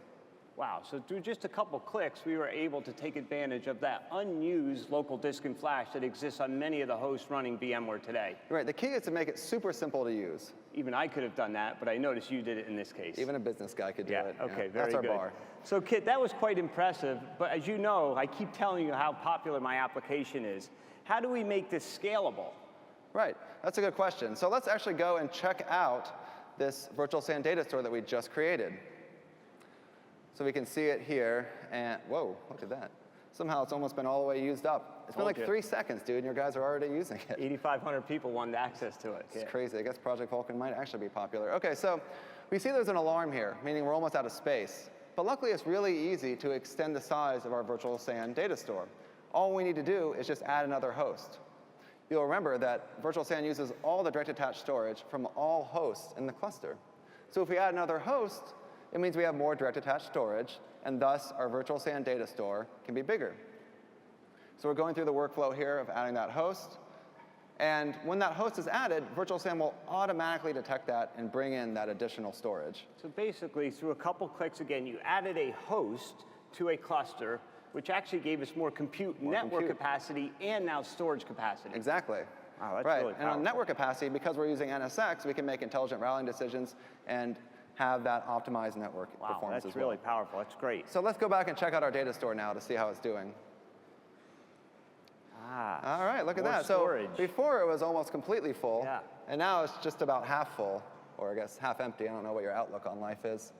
Wow, so through just a couple clicks, we were able to take advantage of that unused local disk and flash that exists on many of the hosts running VMware today. Right, the key is to make it super simple to use. Even I could have done that, but I noticed you did it in this case. Even a business guy could do it. Okay, Yeah, very that's our good. bar. So Kit, that was quite impressive, but as you know, I keep telling you how popular my application is. How do we make this scalable? Right, that's a good question. So let's actually go and check out this virtual SAN data store that we just created. So we can see it here, and whoa, look at that. Somehow it's almost been all the way used up. It's been like 3 seconds, dude, and your guys are already using it. 8,500 people wanted access to it. It's crazy. I guess Project Vulkan might actually be popular. Okay, so we see there's an alarm here, meaning we're almost out of space. But luckily, it's really easy to extend the size of our virtual SAN data store. All we need to do is just add another host. You'll remember that virtual SAN uses all the direct attached storage from all hosts in the cluster. So if we add another host, it means we have more direct attached storage, and thus our virtual SAN data store can be bigger. So we're going through the workflow here of adding that host. And when that host is added, virtual SAN will automatically detect that and bring in that additional storage. So basically, through a couple clicks again, you added a host to a cluster, which actually gave us more network capacity and now storage capacity. Exactly. Wow, that's right. really And powerful. on network capacity, because we're using NSX, we can make intelligent routing decisions and have that optimized network performance Wow, as well. that's really powerful. That's great. So let's go back and check out our data store now to see how it's doing. Ah, All right, look at more that. storage. So before it was almost completely full, Yeah. and now it's just about half full, or I guess half empty. I don't know what your outlook on life is.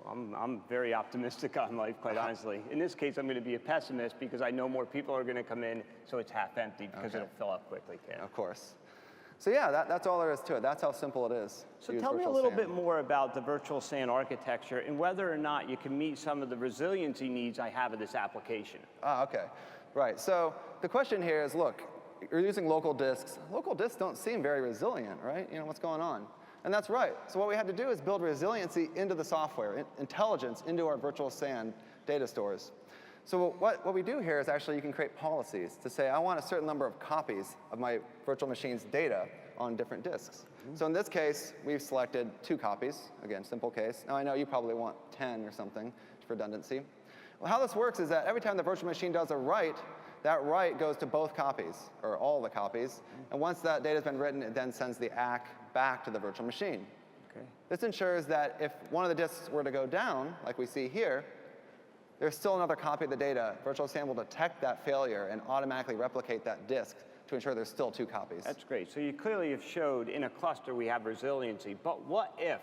I'm very optimistic on life, quite honestly. In this case, I'm going to be a pessimist because I know more people are going to come in, so it's half empty because it'll fill up quickly. Ken. Of course. So yeah, that's all there is to it. That's how simple it is. So to use tell me a virtual little SAN. bit more about the virtual SAN architecture and whether or not you can meet some of the resiliency needs I have of this application. Ah, okay. Right. So the question here is, look, you're using local disks. Local disks don't seem very resilient, right? You know, what's going on? And that's right. So what we had to do is build resiliency into the software, intelligence into our virtual SAN data stores. So what we do here is actually you can create policies to say, I want a certain number of copies of my virtual machine's data on different disks. So in this case, we've selected 2 copies. Again, simple case. Now I know you probably want 10 or something for redundancy. Well, how this works is that every time the virtual machine does a write, that write goes to both copies, or all the copies. And once that data has been written, it then sends the ACK back to the virtual machine. Okay. This ensures that if one of the disks were to go down, like we see here, there's still another copy of the data. Virtual SAN will detect that failure and automatically replicate that disk to ensure there's still 2 copies. That's great. So you clearly have showed in a cluster we have resiliency. But what if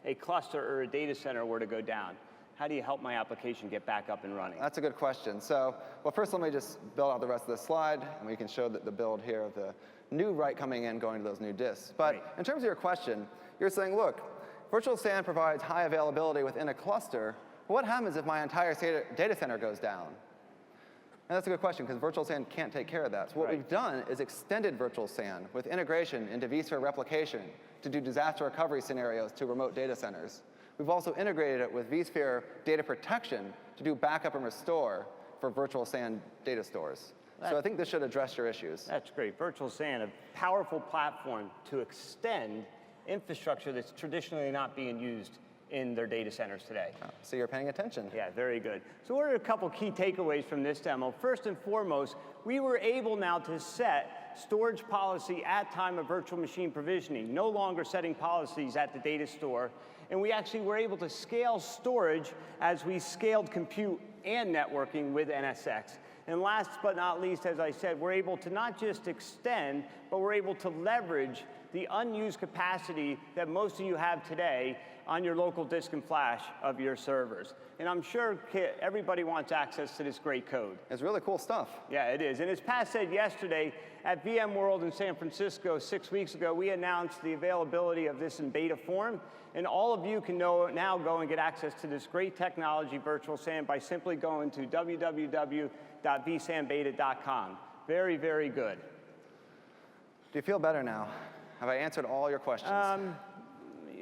a cluster or a data center were to go down? How do you help my application get back up and running? That's a good question. So, well, first let me just build out the rest of the slide, and we can show the build here of the new write coming in, going to those new disks. But Great. in terms of your question, you're saying, look, virtual SAN provides high availability within a cluster. What happens if my entire data center goes down? And that's a good question, because virtual SAN can't take care of that. So what we've done is extended virtual SAN with integration into vSphere replication to do disaster recovery scenarios to remote data centers. We've also integrated it with vSphere data protection to do backup and restore for virtual SAN data stores. So I think this should address your issues. That's great. Virtual SAN, a powerful platform to extend infrastructure that's traditionally not being used in their data centers today. So you're paying attention. Yeah, very good. So what are a couple key takeaways from this demo? First and foremost, we were able now to set storage policy at time of virtual machine provisioning, no longer setting policies at the data store. And we actually were able to scale storage as we scaled compute and networking with NSX. And last but not least, as I said, we're able to not just extend, but we're able to leverage the unused capacity that most of you have today on your local disk and flash of your servers. And I'm sure everybody wants access to this great code. It's really cool stuff. Yeah, it is. And as Pat said yesterday, at VMworld in San Francisco 6 weeks ago, we announced the availability of this in beta form. And all of you can now go and get access to this great technology, virtual SAN, by simply going to www.vsanbeta.com. Very, very good. Do you feel better now? Have I answered all your questions?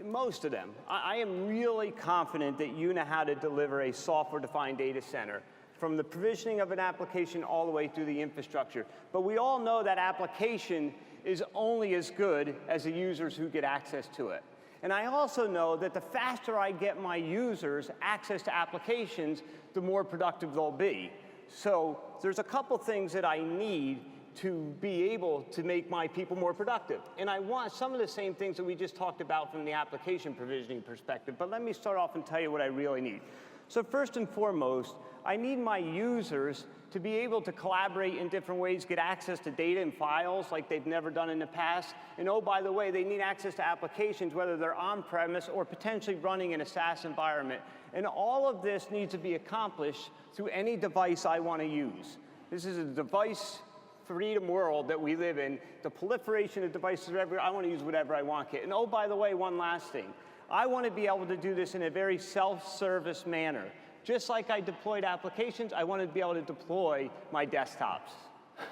Most of them. I am really confident that you know how to deliver a software-defined data center from the provisioning of an application all the way through the infrastructure. But we all know that application is only as good as the users who get access to it. And I also know that the faster I get my users access to applications, the more productive they'll be. So there's a couple things that I need to be able to make my people more productive. And I want some of the same things that we just talked about from the application provisioning perspective, but let me start off and tell you what I really need. So first and foremost, I need my users to be able to collaborate in different ways, get access to data and files like they've never done in the past. And oh, by the way, they need access to applications, whether they're on-premise or potentially running in a SaaS environment. And all of this needs to be accomplished through any device I want to use. This is a device freedom world that we live in. The proliferation of devices everywhere, I want to use whatever I want, Kit. And oh, by the way, one last thing. I want to be able to do this in a very self-service manner. Just like I deployed applications, I want to be able to deploy my desktops.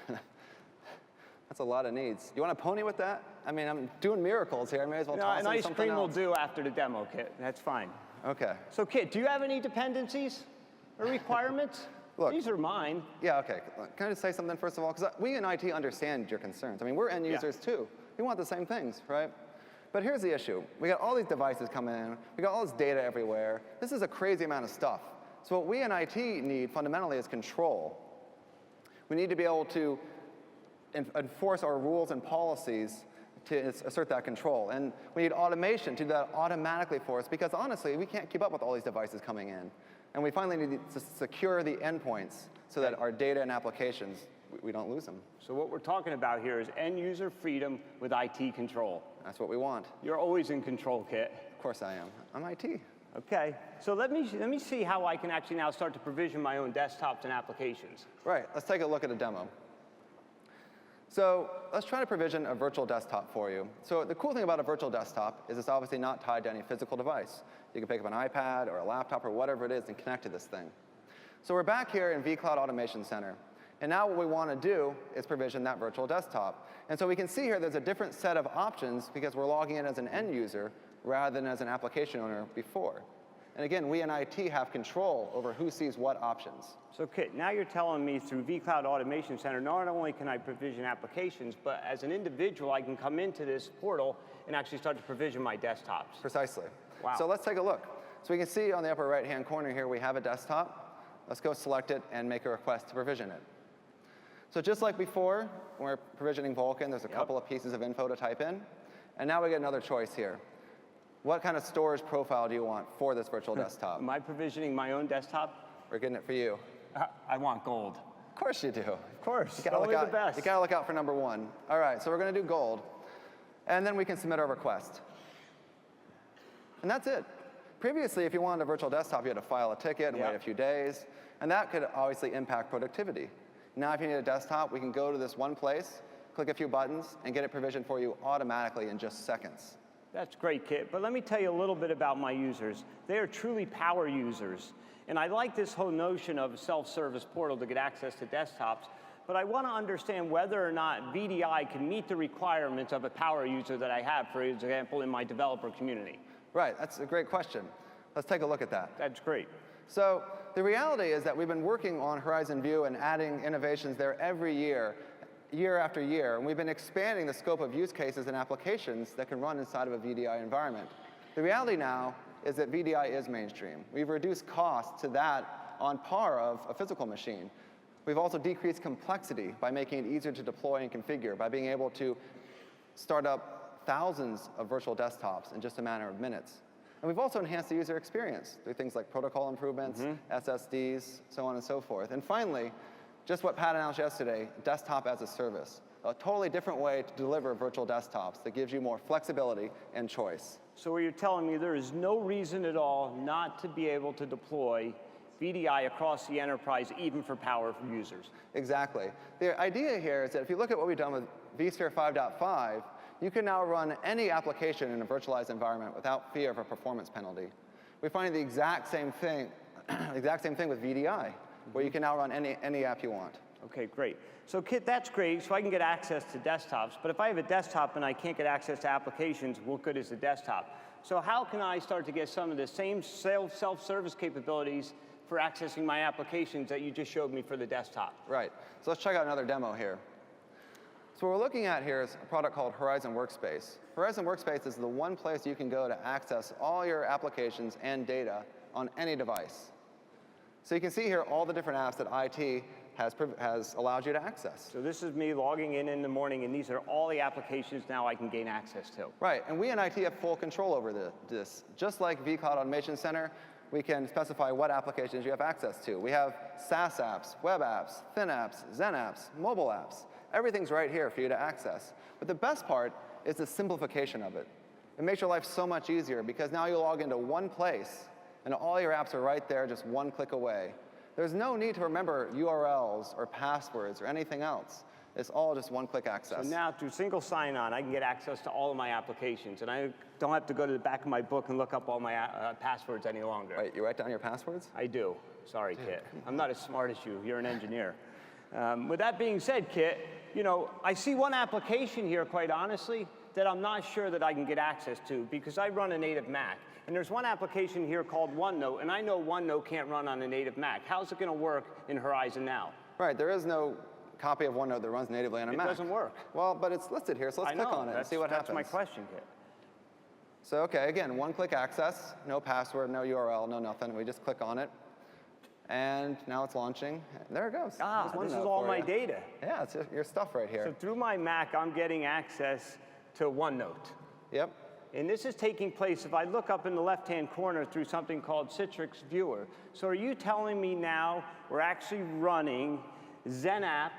That's a lot of needs. You want a pony with that? I mean, I'm doing miracles here. I may as well toss in something else. An ice cream will do after the demo, Kit. That's fine. Okay. So, Kit, do you have any dependencies or requirements? Look, these are mine. Yeah, okay. Can I just say something first of all? Because we in IT understand your concerns. I mean, we're end users too. We want the same things, right? But here's the issue. We got all these devices coming in. We got all this data everywhere. This is a crazy amount of stuff. So what we in IT need fundamentally is control. We need to be able to enforce our rules and policies to assert that control. And we need automation to do that automatically for us, because honestly, we can't keep up with all these devices coming in. And we finally need to secure the endpoints so that our data and applications, we don't lose them. So what we're talking about here is end user freedom with IT control. That's what we want. You're always in control, Kit. Of course I am. I'm IT. Okay, so let me see how I can actually now start to provision my own desktops and applications. Right, let's take a look at a demo. So let's try to provision a virtual desktop for you. So the cool thing about a virtual desktop is it's obviously not tied to any physical device. You can pick up an iPad or a laptop or whatever it is and connect to this thing. So we're back here in vCloud Automation Center. And now what we want to do is provision that virtual desktop. And so we can see here there's a different set of options because we're logging in as an end user rather than as an application owner before. And again, we in IT have control over who sees what options. So Kit, now you're telling me through vCloud Automation Center, not only can I provision applications, but as an individual, I can come into this portal and actually start to provision my desktops. Precisely. Wow. So let's take a look. So we can see on the upper right-hand corner here, we have a desktop. Let's go select it and make a request to provision it. So just like before, when we're provisioning Vulkan, there's a couple of pieces of info to type in. And now we get another choice here. What kind of storage profile do you want for this virtual desktop? Am I provisioning my own desktop? We're getting it for you. I want gold. Of course you do. Of course. You gotta Only look the out, best. You gotta look out for number one. All right, so we're gonna do gold. And then we can submit our request. And that's it. Previously, if you wanted a virtual desktop, you had to file a ticket and wait a few days. And that could obviously impact productivity. Now, if you need a desktop, we can go to this one place, click a few buttons, and get it provisioned for you automatically in just seconds. That's great, Kit. But let me tell you a little bit about my users. They are truly power users. And I like this whole notion of a self-service portal to get access to desktops. But I want to understand whether or not VDI can meet the requirements of a power user that I have, for example, in my developer community. Right, that's a great question. Let's take a look at that. That's great. So the reality is that we've been working on Horizon View and adding innovations there every year, year after year, and we've been expanding the scope of use cases and applications that can run inside of a VDI environment. The reality now is that VDI is mainstream. We've reduced costs to that on par of a physical machine. We've also decreased complexity by making it easier to deploy and configure, by being able to start up thousands of virtual desktops in just a matter of minutes. And we've also enhanced the user experience through things like protocol improvements, SSDs, so on and so forth. And finally, just what Pat announced yesterday, desktop as a service, a totally different way to deliver virtual desktops that gives you more flexibility and choice. So you're telling me there is no reason at all not to be able to deploy VDI across the enterprise, even for power users? Exactly. The idea here is that if you look at what we've done with vSphere 5.5, you can now run any application in a virtualized environment without fear of a performance penalty. We're finding the exact same thing with VDI, where you can now run any app you want. Okay, great. So Kit, that's great, so I can get access to desktops, but if I have a desktop and I can't get access to applications, what good is the desktop? So how can I start to get some of the same self-service capabilities for accessing my applications that you just showed me for the desktop? Right. So let's check out another demo here. So what we're looking at here is a product called Horizon Workspace. Horizon Workspace is the one place you can go to access all your applications and data on any device. So you can see here all the different apps that IT has allowed you to access. So this is me logging in the morning, and these are all the applications now I can gain access to. Right, and we in IT have full control over this. Just like vCloud Automation Center, we can specify what applications you have access to. We have SaaS apps, web apps, thin apps, Zen apps, mobile apps. Everything's right here for you to access. But the best part is the simplification of it. It makes your life so much easier because now you log into one place and all your apps are right there just one click away. There's no need to remember URLs or passwords or anything else. It's all just one-click access. So now, through single sign-on, I can get access to all of my applications, and I don't have to go to the back of my book and look up all my passwords any longer. Right, you write down your passwords? I do. Sorry, Kit. I'm not as smart as you. You're an engineer. With that being said, Kit, you know, I see one application here, quite honestly, that I'm not sure that I can get access to because I run a native Mac. And there's one application here called OneNote, and I know OneNote can't run on a native Mac. How's it going to work in Horizon now? Right, there is no copy of OneNote that runs natively on a Mac. It doesn't work. Well, but it's listed here, so let's click on it and see what happens. That's my question, Kit. So, okay, again, one-click access, no password, no URL, no nothing. We just click on it. And now it's launching. There it goes. Ah, this is all my data. Yeah, it's your stuff right here. So through my Mac, I'm getting access to OneNote. Yep. And this is taking place if I look up in the left-hand corner through something called Citrix Viewer. So are you telling me now we're actually running Zen app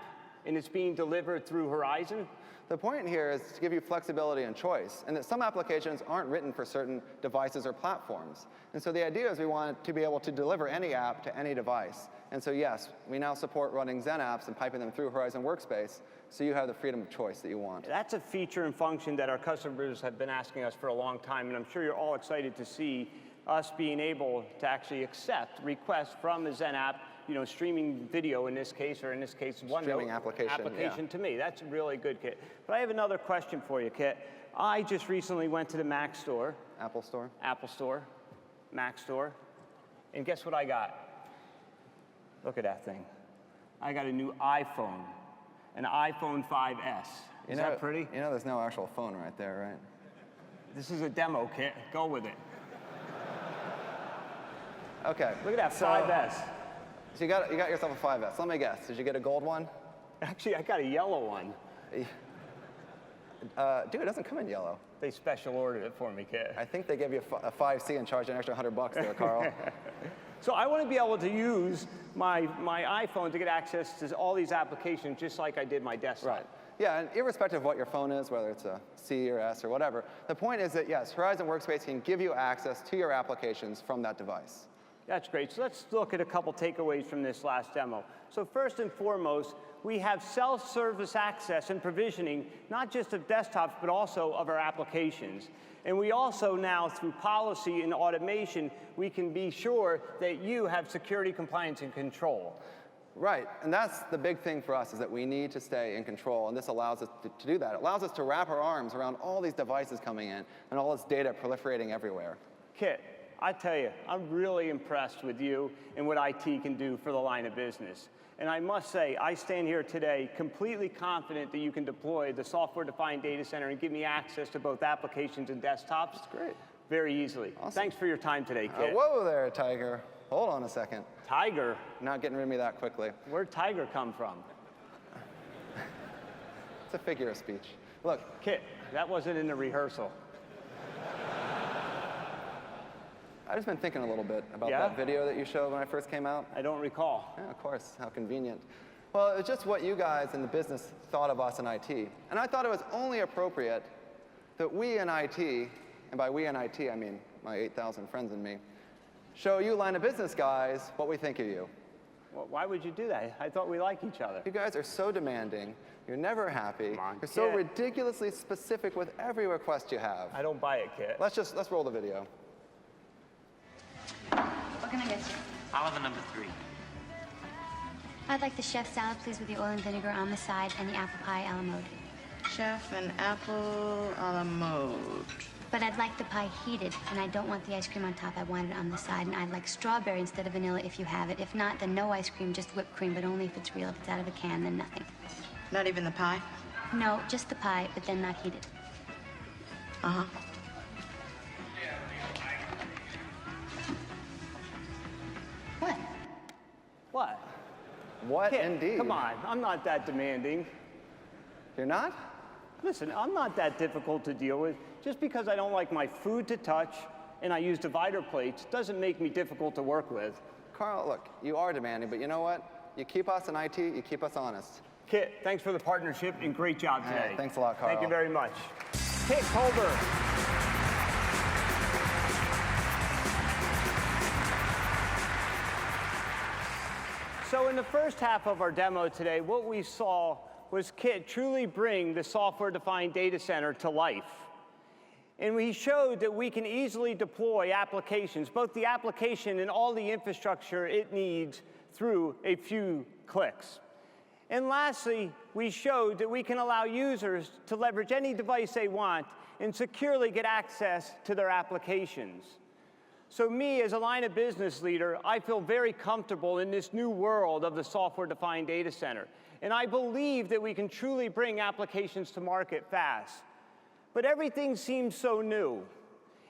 and it's being delivered through Horizon? The point here is to give you flexibility and choice, and that some applications aren't written for certain devices or platforms. And so the idea is we want to be able to deliver any app to any device. And so yes, we now support running Zen apps and piping them through Horizon Workspace, so you have the freedom of choice that you want. That's a feature and function that our customers have been asking us for a long time, and I'm sure you're all excited to see us being able to actually accept requests from a Zen app, you know, streaming video in this case, or in this case, OneNote streaming application to me. That's really good, Kit. But I have another question for you, Kit. I just recently went to the Mac store. Apple Store. Apple Store, Mac Store, and guess what I got? Look at that thing. I got a new iPhone, an iPhone 5S. Is that pretty? You know there's no actual phone right there, right? This is a demo, Kit. Go with it. Okay. Look at that 5S. So you got yourself a 5S. Let me guess. Did you get a gold one? Actually, I got a yellow one. Dude, it doesn't come in yellow. They special ordered it for me, Kit. I think they gave you a 5C and charged you an extra $100 there, Carl. So I want to be able to use my iPhone to get access to all these applications just like I did my desktop. Right. Yeah, and irrespective of what your phone is, whether it's a C or S or whatever, the point is that, yes, Horizon Workspace can give you access to your applications from that device. That's great. So let's look at a couple takeaways from this last demo. So first and foremost, we have self-service access and provisioning, not just of desktops, but also of our applications. And we also now, through policy and automation, we can be sure that you have security, compliance, and control. Right, and that's the big thing for us, is that we need to stay in control, and this allows us to do that. It allows us to wrap our arms around all these devices coming in and all this data proliferating everywhere. Kit, I tell you, I'm really impressed with you and what IT can do for the line of business. And I must say, I stand here today completely confident that you can deploy the software-defined data center and give me access to both applications and desktops. That's great. Very easily. Awesome. Thanks for your time today, Kit. Whoa there, Tiger. Hold on a second. Tiger? Not getting rid of me that quickly. Where'd Tiger come from? It's a figure of speech. Look. Kit, that wasn't in the rehearsal. I've just been thinking a little bit about that video that you showed when I first came out. I don't recall. Yeah, of course. How convenient. Well, it's just what you guys in the business thought of us in IT. And I thought it was only appropriate that we in IT, and by we in IT, I mean my 8,000 friends and me, show you line of business guys what we think of you. Well, why would you do that? I thought we like each other. You guys are so demanding. You're never happy. Come on, You're so Kit. ridiculously specific with every request you have. I don't buy it, Kit. Let's roll the video. What can I get you? I'll have a number 3. I'd like the chef salad, please, with the oil and vinegar on the side, and the apple pie a la mode. Chef and apple a la mode. But I'd like the pie heated, and I don't want the ice cream on top. I want it on the side, and I'd like strawberry instead of vanilla if you have it. If not, then no ice cream, just whipped cream, but only if it's real. If it's out of a can, then nothing. Not even the pie? No, just the pie, but then not heated. Uh-huh. What? What? What Kit, indeed? come on, I'm not that demanding. You're not? Listen, I'm not that difficult to deal with. Just because I don't like my food to touch and I use divider plates doesn't make me difficult to work with. Carl, look, you are demanding, but you know what? You keep us in IT, you keep us honest. Kit, thanks for the partnership and great job today. Hey, thanks a lot, Carl. Thank you very much. Kit Colbert. So in the first half of our demo today, what we saw was Kit truly bring the software-defined data center to life. And we showed that we can easily deploy applications, both the application and all the infrastructure it needs, through a few clicks. And lastly, we showed that we can allow users to leverage any device they want and securely get access to their applications. So me, as a line of business leader, I feel very comfortable in this new world of the software-defined data center. And I believe that we can truly bring applications to market fast. But everything seems so new.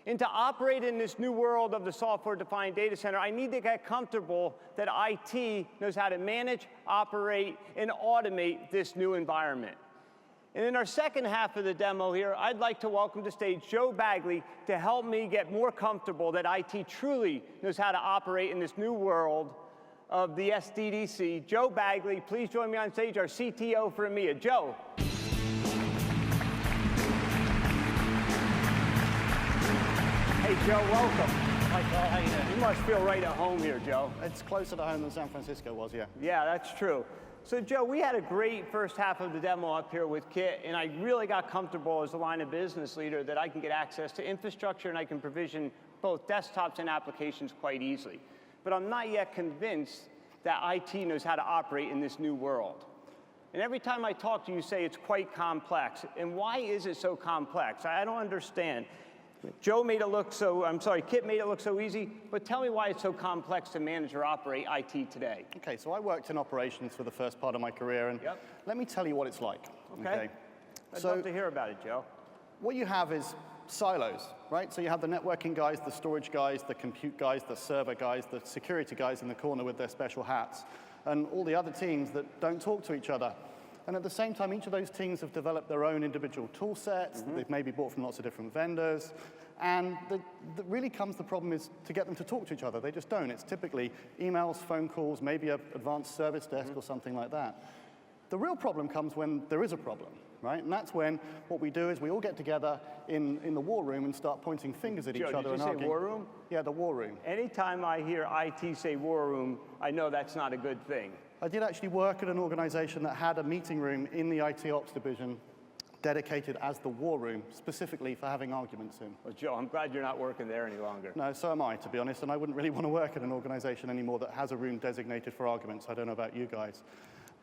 And to operate in this new world of the software-defined data center, I need to get comfortable that IT knows how to manage, operate, and automate this new environment. And in our second half of the demo here, I'd like to welcome to stage Joe Baguley to help me get more comfortable that IT truly knows how to operate in this new world of the SDDC. Joe Baguley, please join me on stage, our CTO for EMEA. Joe. Hey, Joe, welcome. Hi, Carl. How you doing? You must feel right at home here, Joe. It's closer to home than San Francisco was, yeah. Yeah, that's true. So, Joe, we had a great first half of the demo up here with Kit, and I really got comfortable as a line of business leader that I can get access to infrastructure and I can provision both desktops and applications quite easily. But I'm not yet convinced that IT knows how to operate in this new world. And every time I talk to you, you say it's quite complex. And why is it so complex? I don't understand. Joe made it look so, Kit made it look so easy, but tell me why it's so complex to manage or operate IT today. Okay, so I worked in operations for the first part of my career, and let me tell you what it's like. Okay. I'd love to hear about it, Joe. What you have is silos, right? So you have the networking guys, the storage guys, the compute guys, the server guys, the security guys in the corner with their special hats, and all the other teams that don't talk to each other. And at the same time, each of those teams have developed their own individual tool sets that they've maybe bought from lots of different vendors. And that really comes the problem is to get them to talk to each other. They just don't. It's typically emails, phone calls, maybe an advanced service desk or something like that. The real problem comes when there is a problem, right? And that's when what we do is we all get together in the war room and start pointing fingers at each other did and you say arguing. war room? Yeah, the war room. Anytime I hear IT say war room, I know that's not a good thing. I did actually work at an organization that had a meeting room in the IT ops division dedicated as the war room, specifically for having arguments in. Well, Joe, I'm glad you're not working there any longer. No, so am I, to be honest, and I wouldn't really want to work at an organization anymore that has a room designated for arguments. I don't know about you guys.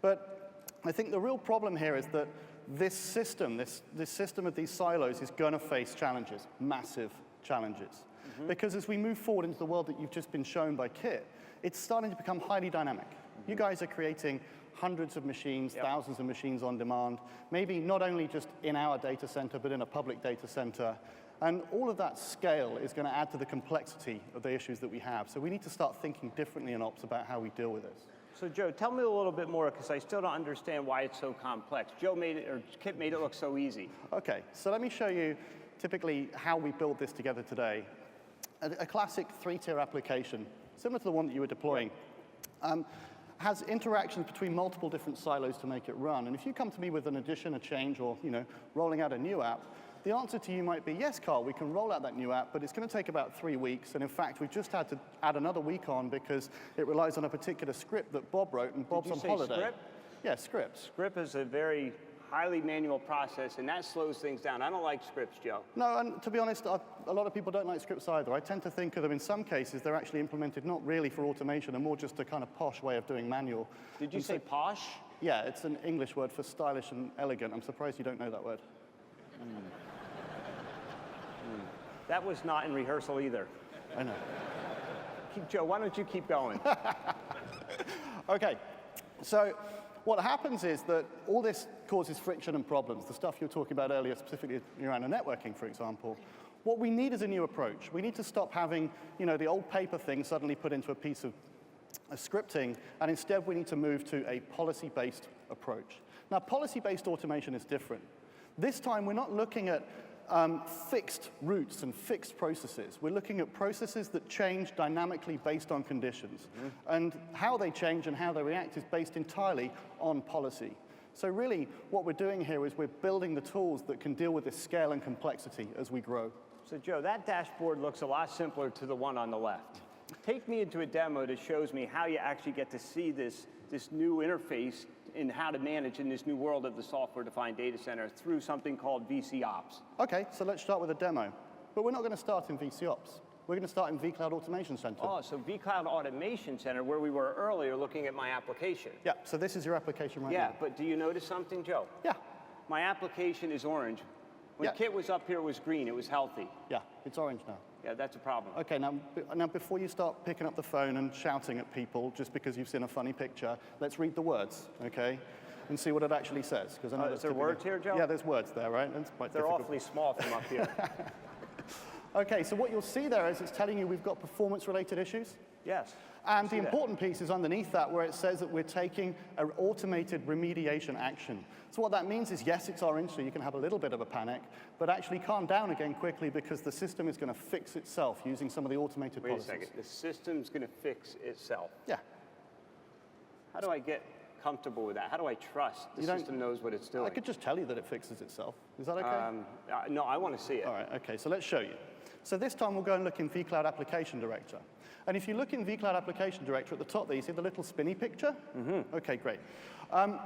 But I think the real problem here is that this system of these silos is going to face challenges, massive challenges. Because as we move forward into the world that you've just been shown by Kit, it's starting to become highly dynamic. You guys are creating hundreds of machines, thousands of machines on demand, maybe not only just in our data center, but in a public data center. And all of that scale is going to add to the complexity of the issues that we have. So we need to start thinking differently in ops about how we deal with this. So, Joe, tell me a little bit more, because I still don't understand why it's so complex. Kit made it look so easy. Okay, so let me show you typically how we build this together today. A classic three-tier application, similar to the one that you were deploying, has interactions between multiple different silos to make it run. And if you come to me with an addition, a change, or rolling out a new app, the answer to you might be, yes, Carl, we can roll out that new app, but it's going to take about 3 weeks. And in fact, we've just had to add another week on because it relies on a particular script that Bob wrote, and Bob's on holiday. Script? Yeah, script. Script is a very highly manual process, and that slows things down. I don't like scripts, Joe. No, and to be honest, a lot of people don't like scripts either. I tend to think of them, in some cases, they're actually implemented not really for automation, and more just a kind of posh way of doing manual. Did you say posh? Yeah, it's an English word for stylish and elegant. I'm surprised you don't know that word. That was not in rehearsal either. I know. Joe, why don't you keep going? Okay, so what happens is that all this causes friction and problems, the stuff you were talking about earlier, specifically around the networking, for example. What we need is a new approach. We need to stop having, the old paper thing suddenly put into a piece of scripting, and instead we need to move to a policy-based approach. Now, policy-based automation is different. This time, we're not looking at fixed routes and fixed processes. We're looking at processes that change dynamically based on conditions. And how they change and how they react is based entirely on policy. So really, what we're doing here is we're building the tools that can deal with this scale and complexity as we grow. So Joe, that dashboard looks a lot simpler to the one on the left. Take me into a demo that shows me how you actually get to see this new interface and how to manage in this new world of the software-defined data center through something called vCops. Okay, so let's start with a demo. But we're not going to start in vCops. We're going to start in vCloud Automation Center. Oh, so vCloud Automation Center, where we were earlier looking at my application. Yeah, so this is your application right now. Yeah, but do you notice something, Joe? Yeah. My application is orange. When Kit was up here, it was green. It was healthy. Yeah, it's orange now. Yeah, that's a problem. Okay, now before you start picking up the phone and shouting at people just because you've seen a funny picture, let's read the words, okay, and see what it actually says. Because I know is there words here, Joe? Yeah, there's words there, right? That's quite They're difficult. awfully small from up here. Okay, so what you'll see there is it's telling you we've got performance-related issues. Yes. And the important piece is underneath that where it says that we're taking an automated remediation action. So what that means is, yes, it's orange, so you can have a little bit of a panic, but actually calm down again quickly because the system is going to fix itself using some of the automated policies. Wait a second. The system's going to fix itself. Yeah. How do I get comfortable with that? How do I trust the system knows what it's doing? I could just tell you that it fixes itself. Is that okay? No, I want to see it. All right, okay, so let's show you. So this time we'll go and look in vCloud Application Director. And if you look in vCloud Application Director at the top there, you see the little spinny picture? Okay, great.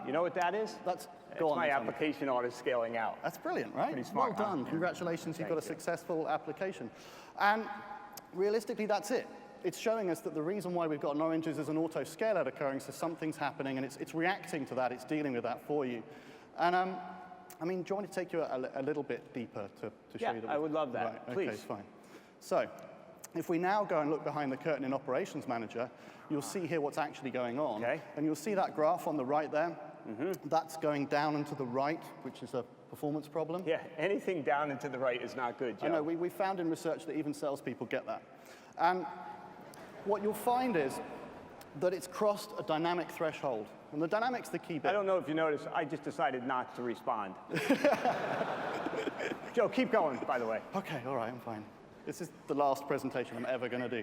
You know what that is? That's my application auto-scaling out. That's brilliant, right? Pretty smart, well done. huh? Congratulations, you've got a successful application. And realistically, that's it. It's showing us that the reason why we've got an orange is there's an auto-scale-out occurring, so something's happening, and it's reacting to that. It's dealing with that for you. And I mean, do you want me to take you a little bit deeper to show you that? I would love that. Right, Please. Okay, fine. So if we now go and look behind the curtain in Operations Manager, you'll see here what's actually going on. Okay. And you'll see that graph on the right there. That's going down and to the right, which is a performance problem. Yeah, anything down and to the right is not good, Joe. I know, we found in research that even salespeople get that. And what you'll find is that it's crossed a dynamic threshold. And the dynamic's the key bit. I don't know if you noticed, I just decided not to respond. Joe, keep going, by the way. Okay, all right, I'm fine. This is the last presentation I'm ever going to do.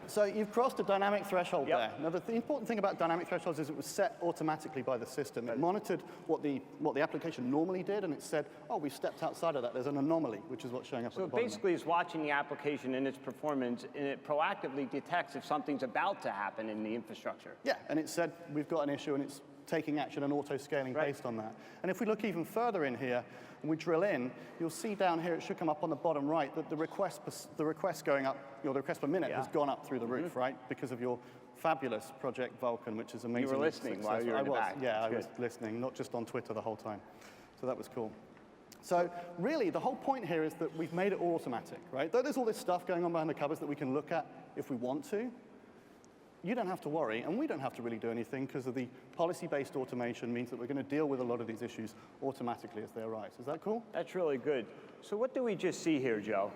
So you've crossed a dynamic threshold there. Now, the important thing about dynamic thresholds is it was set automatically by the system. It monitored what the application normally did, and it said, oh, we've stepped outside of that. There's an anomaly, which is what's showing up at the bottom. So basically, it's watching the application and its performance, and it proactively detects if something's about to happen in the infrastructure. Yeah, and it said, we've got an issue, and it's taking action and auto-scaling based on that. And if we look even further in here, and we drill in, you'll see down here, it should come up on the bottom right, that the request going up, the request per minute has gone up through the roof, right? Because of your fabulous Project Vulcan, which is amazing. You were listening while you were in the back. Yeah, I was listening, not just on Twitter the whole time. So that was cool. So really, the whole point here is that we've made it all automatic, right? Though there's all this stuff going on behind the covers that we can look at if we want to, you don't have to worry, and we don't have to really do anything because of the policy-based automation means that we're going to deal with a lot of these issues automatically as they arise. Is that cool? That's really good. So what do we just see here, Joe?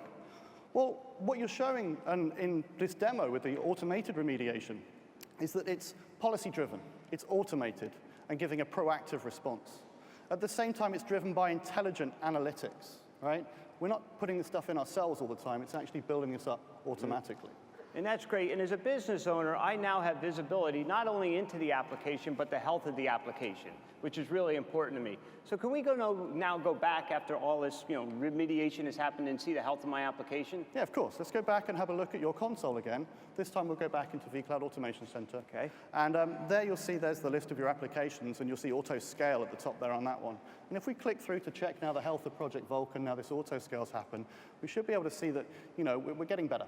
Well, what you're showing in this demo with the automated remediation is that it's policy-driven, it's automated, and giving a proactive response. At the same time, it's driven by intelligent analytics, right? We're not putting this stuff in ourselves all the time. It's actually building this up automatically. And that's great. And as a business owner, I now have visibility not only into the application, but the health of the application, which is really important to me. So can we now go back after all this remediation has happened and see the health of my application? Yeah, of course. Let's go back and have a look at your console again. This time we'll go back into vCloud Automation Center. Okay. And there you'll see there's the list of your applications, and you'll see auto scale at the top there on that one. And if we click through to check now the health of Project Vulcan, now this auto scale's happened, we should be able to see that we're getting better.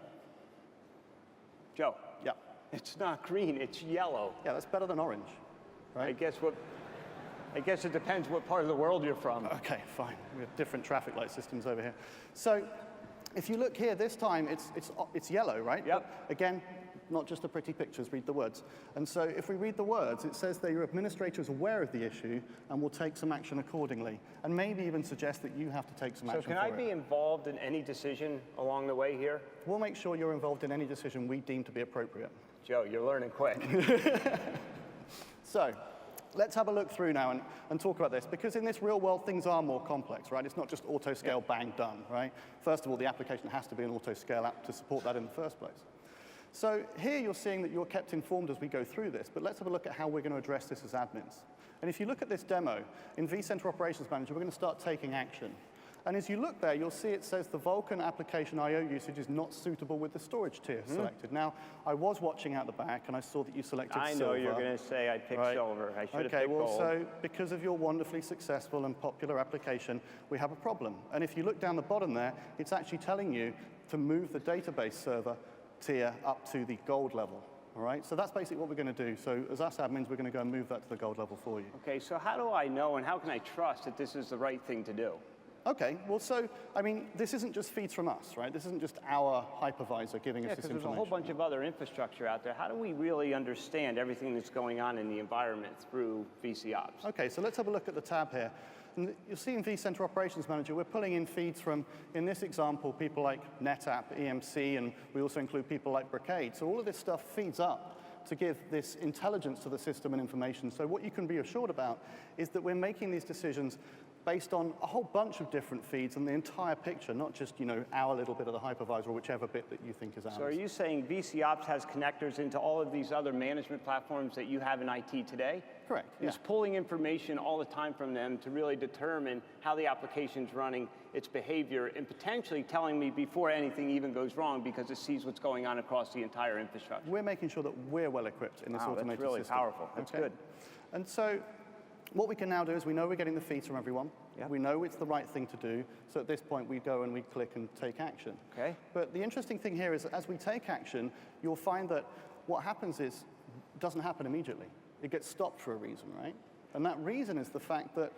Joe. Yeah. It's not green, it's yellow. Yeah, that's better than orange, right? I guess it depends what part of the world you're from. Okay, fine. We have different traffic light systems over here. So if you look here, this time it's yellow, right? Yep. But again, not just the pretty pictures, read the words. And so if we read the words, it says that your administrator is aware of the issue and will take some action accordingly, and maybe even suggest that you have to take some action So can I be involved in any decision along the way here? We'll make sure you're involved in any decision we deem to be appropriate. Joe, you're learning quick. So let's have a look through now and talk about this, because in this real world, things are more complex, right? It's not just auto-scale, bang, done, right? First of all, the application has to be an auto-scale app to support that in the first place. So here you're seeing that you're kept informed as we go through this, but let's have a look at how we're going to address this as admins. And if you look at this demo, in vCenter Operations Manager, we're going to start taking action. And as you look there, you'll see it says the Vulkan application I/O usage is not suitable with the storage tier selected. Now, I was watching out the back, and I saw that you selected silver. I know you're going to say I picked silver. I should have picked gold. So because of your wonderfully successful and popular application, we have a problem. And if you look down the bottom there, it's actually telling you to move the database server tier up to the gold level. All right, so that's basically what we're going to do. So as us admins, we're going to go and move that to the gold level for you. Okay, so how do I know and how can I trust that this is the right thing to do? Okay, well, so, I mean, this isn't just feeds from us, right? This isn't just our hypervisor giving us this information. Yeah, because there's a whole bunch of other infrastructure out there. How do we really understand everything that's going on in the environment through VCOps? Okay, so let's have a look at the tab here. And you'll see in vCenter Operations Manager, we're pulling in feeds from, in this example, people like NetApp, EMC, and we also include people like Brocade. So all of this stuff feeds up to give this intelligence to the system and information. So what you can be assured about is that we're making these decisions based on a whole bunch of different feeds and the entire picture, not just, you know, our little bit of the hypervisor or whichever bit that you think is ours. So are you saying VCOps has connectors into all of these other management platforms that you have in IT today? Correct, yeah. It's pulling information all the time from them to really determine how the application's running, its behavior, and potentially telling me before anything even goes wrong because it sees what's going on across the entire infrastructure. We're making sure that we're well equipped in this automated system. That's really powerful. That's good. And so what we can now do is we know we're getting the feeds from everyone. Yeah. We know it's the right thing to do. So at this point, we go and we click and take action. Okay. But the interesting thing here is that as we take action, you'll find that what happens is it doesn't happen immediately. It gets stopped for a reason, right? And that reason is the fact that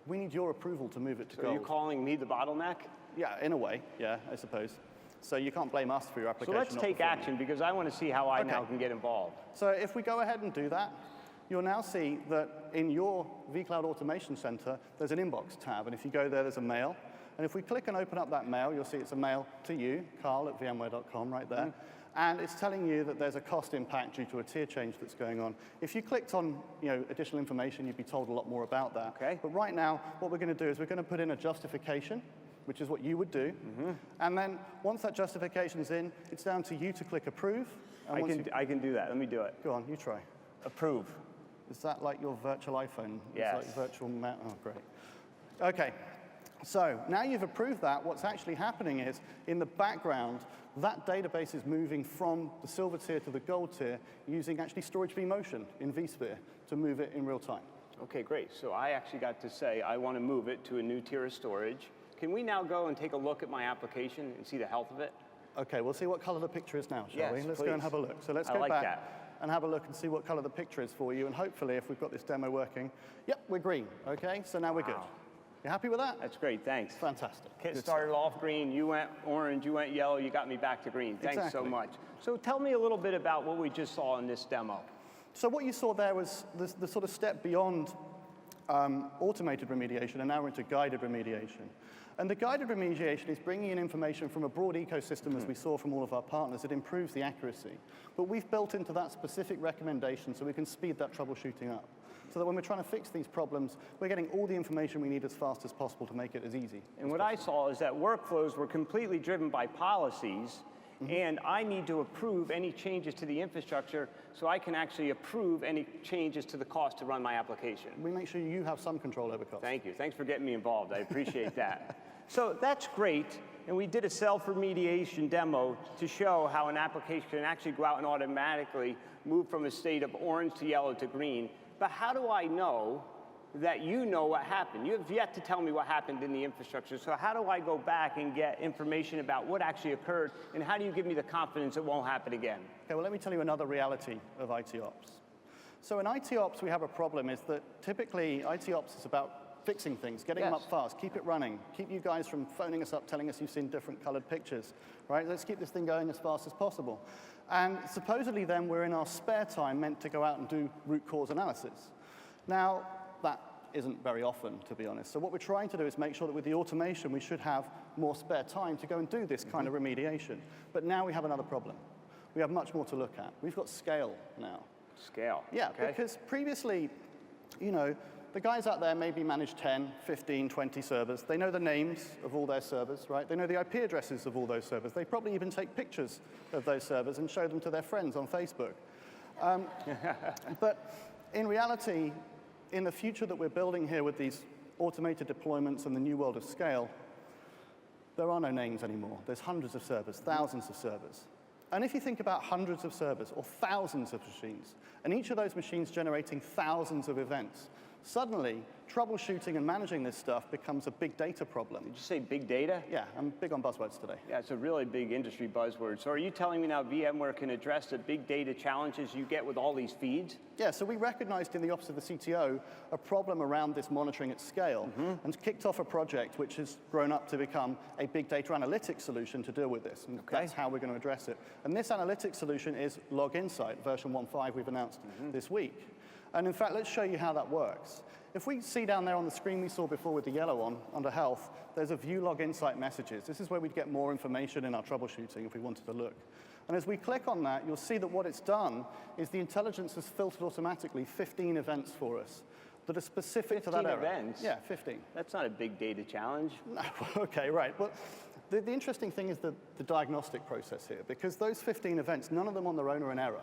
we need your approval to move it to gold. So are you calling me the bottleneck? Yeah, in a way, yeah, I suppose. So you can't blame us for your application. So let's take action because I want to see how I now can get involved. So if we go ahead and do that, you'll now see that in your vCloud Automation Center, there's an inbox tab. And if you go there, there's a mail. And if we click and open up that mail, you'll see it's a mail to you, carl@vmware.com, right there. And it's telling you that there's a cost impact due to a tier change that's going on. If you clicked on additional information, you'd be told a lot more about that. Okay. But right now, what we're going to do is we're going to put in a justification, which is what you would do. And then once that justification's in, it's down to you to click approve. And I can do that. Let me do it. Go on, you try. Approve. Is that like your virtual iPhone? Yes. It's like virtual oh, great. Okay, so now you've approved that, what's actually happening is, in the background, that database is moving from the silver tier to the gold tier using actually storage vMotion in vSphere to move it in real time. Okay, great. So I actually got to say I want to move it to a new tier of storage. Can we now go and take a look at my application and see the health of it? Okay, we'll see what color the picture is now, shall we? Let's please. go and have a look. So let's go back and have a look and see what color the picture is for you. And hopefully, if we've got this demo working, yep, we're green. Okay, so now we're good. You happy with that? That's great, thanks. Fantastic. It started off green, you went orange, you went yellow, you got me back to green. Thanks so much. So tell me a little bit about what we just saw in this demo. So what you saw there was the sort of step beyond automated remediation, and now we're into guided remediation. And the guided remediation is bringing in information from a broad ecosystem, as we saw from all of our partners. It improves the accuracy. But we've built into that specific recommendation so we can speed that troubleshooting up. So that when we're trying to fix these problems, we're getting all the information we need as fast as possible to make it as easy. And what I saw is that workflows were completely driven by policies, and I need to approve any changes to the infrastructure so I can actually approve any changes to the cost to run my application. We make sure you have some control over costs. Thank you. Thanks for getting me involved. I appreciate that. So that's great, and we did a self-remediation demo to show how an application can actually go out and automatically move from a state of orange to yellow to green. But how do I know that you know what happened? You have yet to tell me what happened in the infrastructure, so how do I go back and get information about what actually occurred, and how do you give me the confidence it won't happen again? Okay, well, let me tell you another reality of IT ops. So in IT ops, we have a problem is that typically IT ops is about fixing things, getting them up fast, keep it running, keep you guys from phoning us up telling us you've seen different colored pictures, right? Let's keep this thing going as fast as possible. And supposedly then we're in our spare time meant to go out and do root cause analysis. Now, that isn't very often, to be honest. So what we're trying to do is make sure that with the automation, we should have more spare time to go and do this kind of remediation. But now we have another problem. We have much more to look at. We've got scale now. Scale. Yeah, because previously, you know, the guys out there maybe manage 10, 15, 20 servers. They know the names of all their servers, right? They know the IP addresses of all those servers. They probably even take pictures of those servers and show them to their friends on Facebook. But in reality, in the future that we're building here with these automated deployments and the new world of scale, there are no names anymore. There's hundreds of servers, thousands of servers. And if you think about hundreds of servers or thousands of machines, and each of those machines generating thousands of events, suddenly troubleshooting and managing this stuff becomes a big data problem. Did you say big data? Yeah, I'm big on buzzwords today. Yeah, it's a really big industry buzzword. So are you telling me now VMware can address the big data challenges you get with all these feeds? Yeah, so we recognized in the Office of the CTO a problem around this monitoring at scale and kicked off a project which has grown up to become a big data analytics solution to deal with this. And that's how we're going to address it. And this analytics solution is Log Insight, version 1.5 we've announced this week. And in fact, let's show you how that works. If we see down there on the screen we saw before with the yellow on, under Health, there's a View Log Insight messages. This is where we'd get more information in our troubleshooting if we wanted to look. And as we click on that, you'll see that what it's done is the intelligence has filtered automatically 15 events for us that are specific to that error. 15 events? Yeah, 15. That's not a big data challenge. No, okay, right. Well, the interesting thing is the diagnostic process here, because those 15 events, none of them on their own are an error.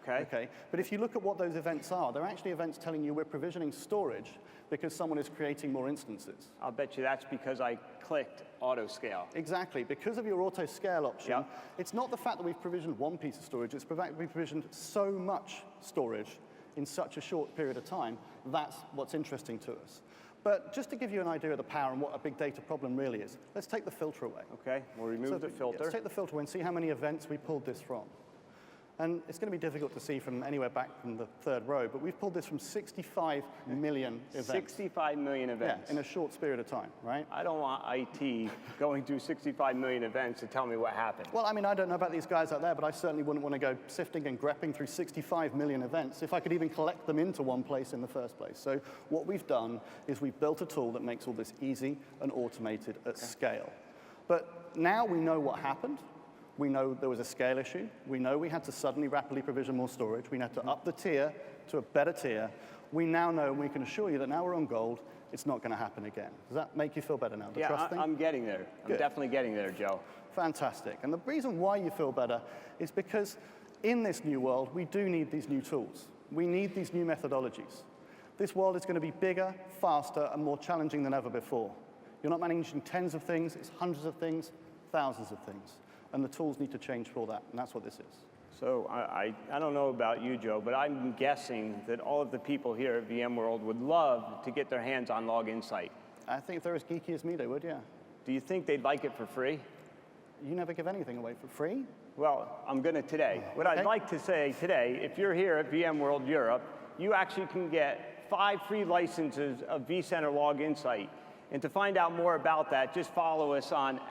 Okay. But if you look at what those events are, they're actually events telling you we're provisioning storage because someone is creating more instances. I'll bet you that's because I clicked auto scale. Exactly. Because of your auto scale option, it's not the fact that we've provisioned one piece of storage, it's the fact that we've provisioned so much storage in such a short period of time. That's what's interesting to us. But just to give you an idea of the power and what a big data problem really is, let's take the filter away. Okay, we'll remove the filter. Let's take the filter away and see how many events we pulled this from. And it's going to be difficult to see from anywhere back from the third row, but we've pulled this from 65 million events. 65 million events. Yeah, in a short period of time, right? I don't want IT going through 65 million events to tell me what happened. Well, I mean, I don't know about these guys out there, but I certainly wouldn't want to go sifting and grepping through 65 million events if I could even collect them into one place in the first place. So what we've done is we've built a tool that makes all this easy and automated at scale. But now we know what happened. We know there was a scale issue. We know we had to suddenly rapidly provision more storage. We had to up the tier to a better tier. We now know, and we can assure you that now we're on gold, it's not going to happen again. Does that make you feel better now? The trust thing? I'm getting there. I'm definitely getting there, Joe. Fantastic. And the reason why you feel better is because in this new world, we do need these new tools. We need these new methodologies. This world is going to be bigger, faster, and more challenging than ever before. You're not managing tens of things, it's hundreds of things, thousands of things. And the tools need to change for that, and that's what this is. So I don't know about you, Joe, but I'm guessing that all of the people here at VMworld would love to get their hands on Log Insight. I think if they're as geeky as me, they would, yeah. Do you think they'd like it for free? You never give anything away for free. Well, I'm going to today. What I'd like to say today, if you're here at VMworld Europe, you actually can get 5 free licenses of vCenter Log Insight. And to find out more about that, just follow us on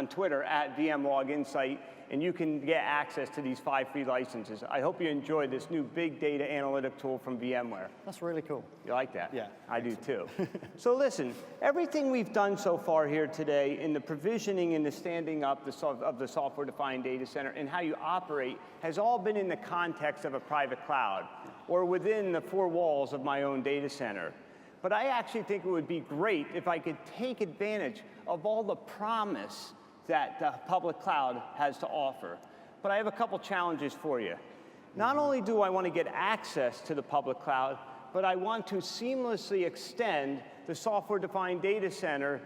Twitter at VMLogInsight, and you can get access to these 5 free licenses. I hope you enjoyed this new big data analytic tool from VMware. That's really cool. You like that? Yeah. I do too. So listen, everything we've done so far here today in the provisioning and the standing up of the software-defined data center and how you operate has all been in the context of a private cloud or within the 4 walls of my own data center. But I actually think it would be great if I could take advantage of all the promise that the public cloud has to offer. But I have a couple challenges for you. Not only do I want to get access to the public cloud, but I want to seamlessly extend the software-defined data center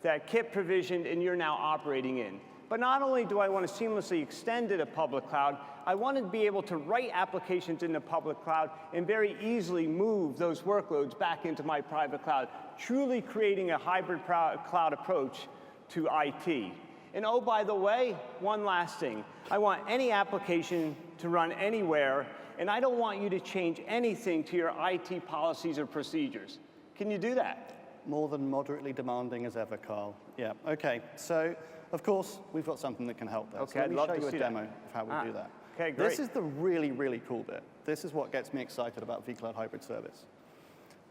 that Kip provisioned and you're now operating in. But not only do I want to seamlessly extend to the public cloud, I want to be able to write applications in the public cloud and very easily move those workloads back into my private cloud, truly creating a hybrid cloud approach to IT. And oh, by the way, one last thing. I want any application to run anywhere, and I don't want you to change anything to your IT policies or procedures. Can you do that? More than moderately demanding as ever, Carl. Yeah, okay. So, of course, we've got something that can help there. Okay, so let I'd me love show to you a see demo that. of how we do that. Okay, great. This is the really, really cool bit. This is what gets me excited about vCloud Hybrid Service.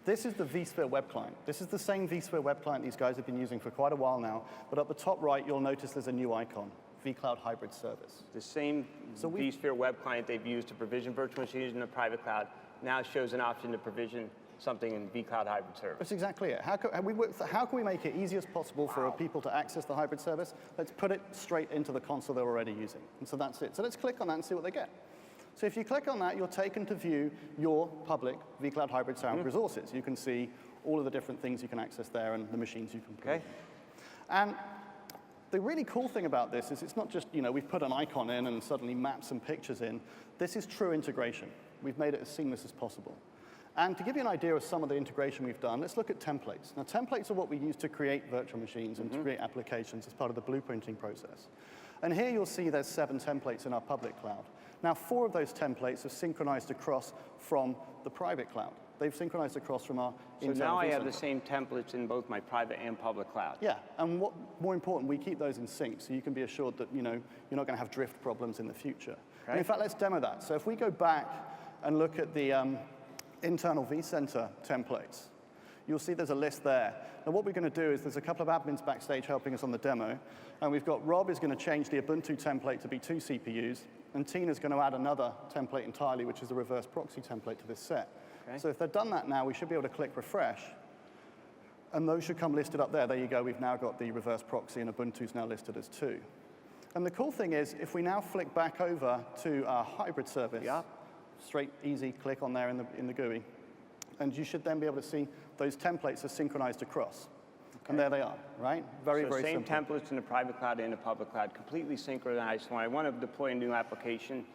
This is the vSphere web client. This is the same vSphere web client these guys have been using for quite a while now, but at the top right, you'll notice there's a new icon, vCloud Hybrid Service. The same vSphere web client they've used to provision virtual machines in the private cloud now shows an option to provision something in vCloud Hybrid Service. That's exactly it. How can we make it easy as possible for people to access the hybrid service? Let's put it straight into the console they're already using. And so that's it. So let's click on that and see what they get. So if you click on that, you're taken to view your public vCloud Hybrid Service resources. You can see all of the different things you can access there and the machines you can put. And the really cool thing about this is it's not just, we've put an icon in and suddenly mapped some pictures in. This is true integration. We've made it as seamless as possible. And to give you an idea of some of the integration we've done, let's look at templates. Now, templates are what we use to create virtual machines and to create applications as part of the blueprinting process. And here you'll see there's 7 templates in our public cloud. Now, 4 of those templates are synchronized across from the private cloud. They've synchronized across from our internal So now I have vCenter. the same templates in both my private and public cloud. Yeah, and what more important, we keep those in sync, so you can be assured that you're not going to have drift problems in the future. And in fact, let's demo that. So if we go back and look at the internal vCenter templates, you'll see there's a list there. Now what we're going to do is there's a couple of admins backstage helping us on the demo, and we've got Rob is going to change the Ubuntu template to be 2 CPUs, and Tina's going to add another template entirely, which is a reverse proxy template to this set. So if they've done that now, we should be able to click refresh, and those should come listed up there. There you go, we've now got the reverse proxy, and Ubuntu's now listed as 2. And the cool thing is, if we now flick back over to our hybrid service, straight, easy, click on there in the GUI, and you should then be able to see those templates are synchronized across. And there they are, right? Very simple. Same templates in the private cloud and the public cloud, completely synchronized. When I want to deploy a new application,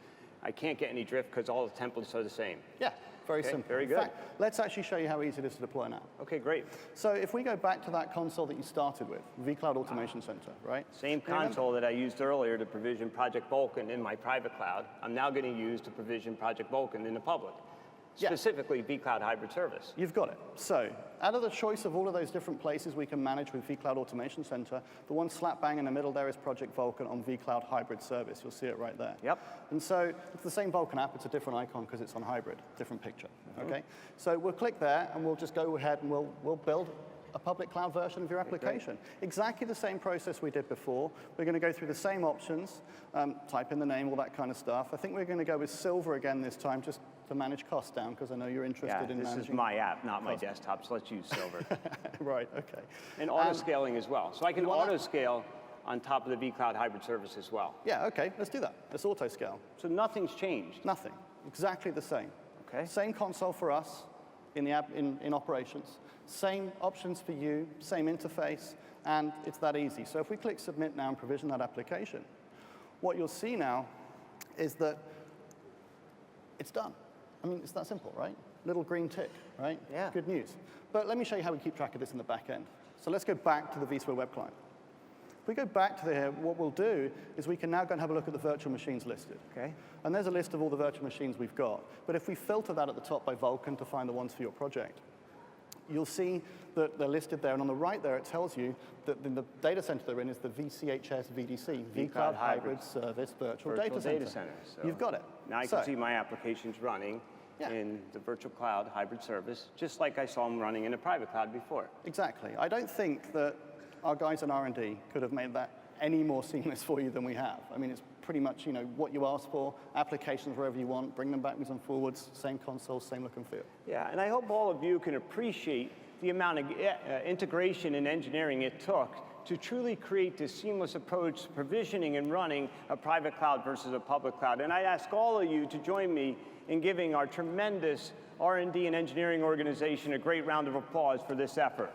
I can't get any drift because all the templates are the same. Yeah, very simple. Very good. In fact, let's actually show you how easy it is to deploy now. Okay, great. So if we go back to that console that you started with, vCloud Automation Center, right? Same console that I used earlier to provision Project Vulkan in my private cloud, I'm now going to use to provision Project Vulkan in the public. Specifically, vCloud Hybrid Service. You've got it. So, out of the choice of all of those different places we can manage with vCloud Automation Center, the one slap bang in the middle there is Project Vulkan on vCloud Hybrid Service. You'll see it right there. And so, it's the same Vulkan app, it's a different icon because it's on hybrid, different picture, okay? So we'll click there and we'll just go ahead and we'll build a public cloud version of your application. Exactly the same process we did before. We're going to go through the same options, type in the name, all that kind of stuff. I think we're going to go with Silver again this time, just to manage costs down, because I know you're interested in managing. This is my app, not my desktop, so let's use Silver. Right, okay. And auto-scaling as well. So I can auto-scale on top of the vCloud Hybrid Service as well. Yeah, okay, let's do that. Let's auto-scale. So nothing's changed? Nothing. Exactly the same. Okay. Same console for us in the app, in operations. Same options for you, same interface, and it's that easy. So if we click Submit now and provision that application, what you'll see now is that it's done. I mean, it's that simple, right? Little green tick, right? Yeah. Good news. But let me show you how we keep track of this in the back end. So let's go back to the vSphere web client. If we go back to here, what we'll do is we can now go and have a look at the virtual machines listed. Okay. And there's a list of all the virtual machines we've got. But if we filter that at the top by Vulkan to find the ones for your project, you'll see that they're listed there. And on the right there, it tells you that the data center they're in is the VCHS VDC, vCloud Hybrid Service Virtual Data Center. So you've got it. Now I can see my applications running in the virtual cloud hybrid service, just like I saw them running in a private cloud before. Exactly. I don't think that our guys in R&D could have made that any more seamless for you than we have. I mean, it's pretty much what you ask for, applications wherever you want, bring them backwards and forwards, same console, same look and feel. Yeah, and I hope all of you can appreciate the amount of integration and engineering it took to truly create this seamless approach to provisioning and running a private cloud versus a public cloud. And I ask all of you to join me in giving our tremendous R&D and engineering organization a great round of applause for this effort.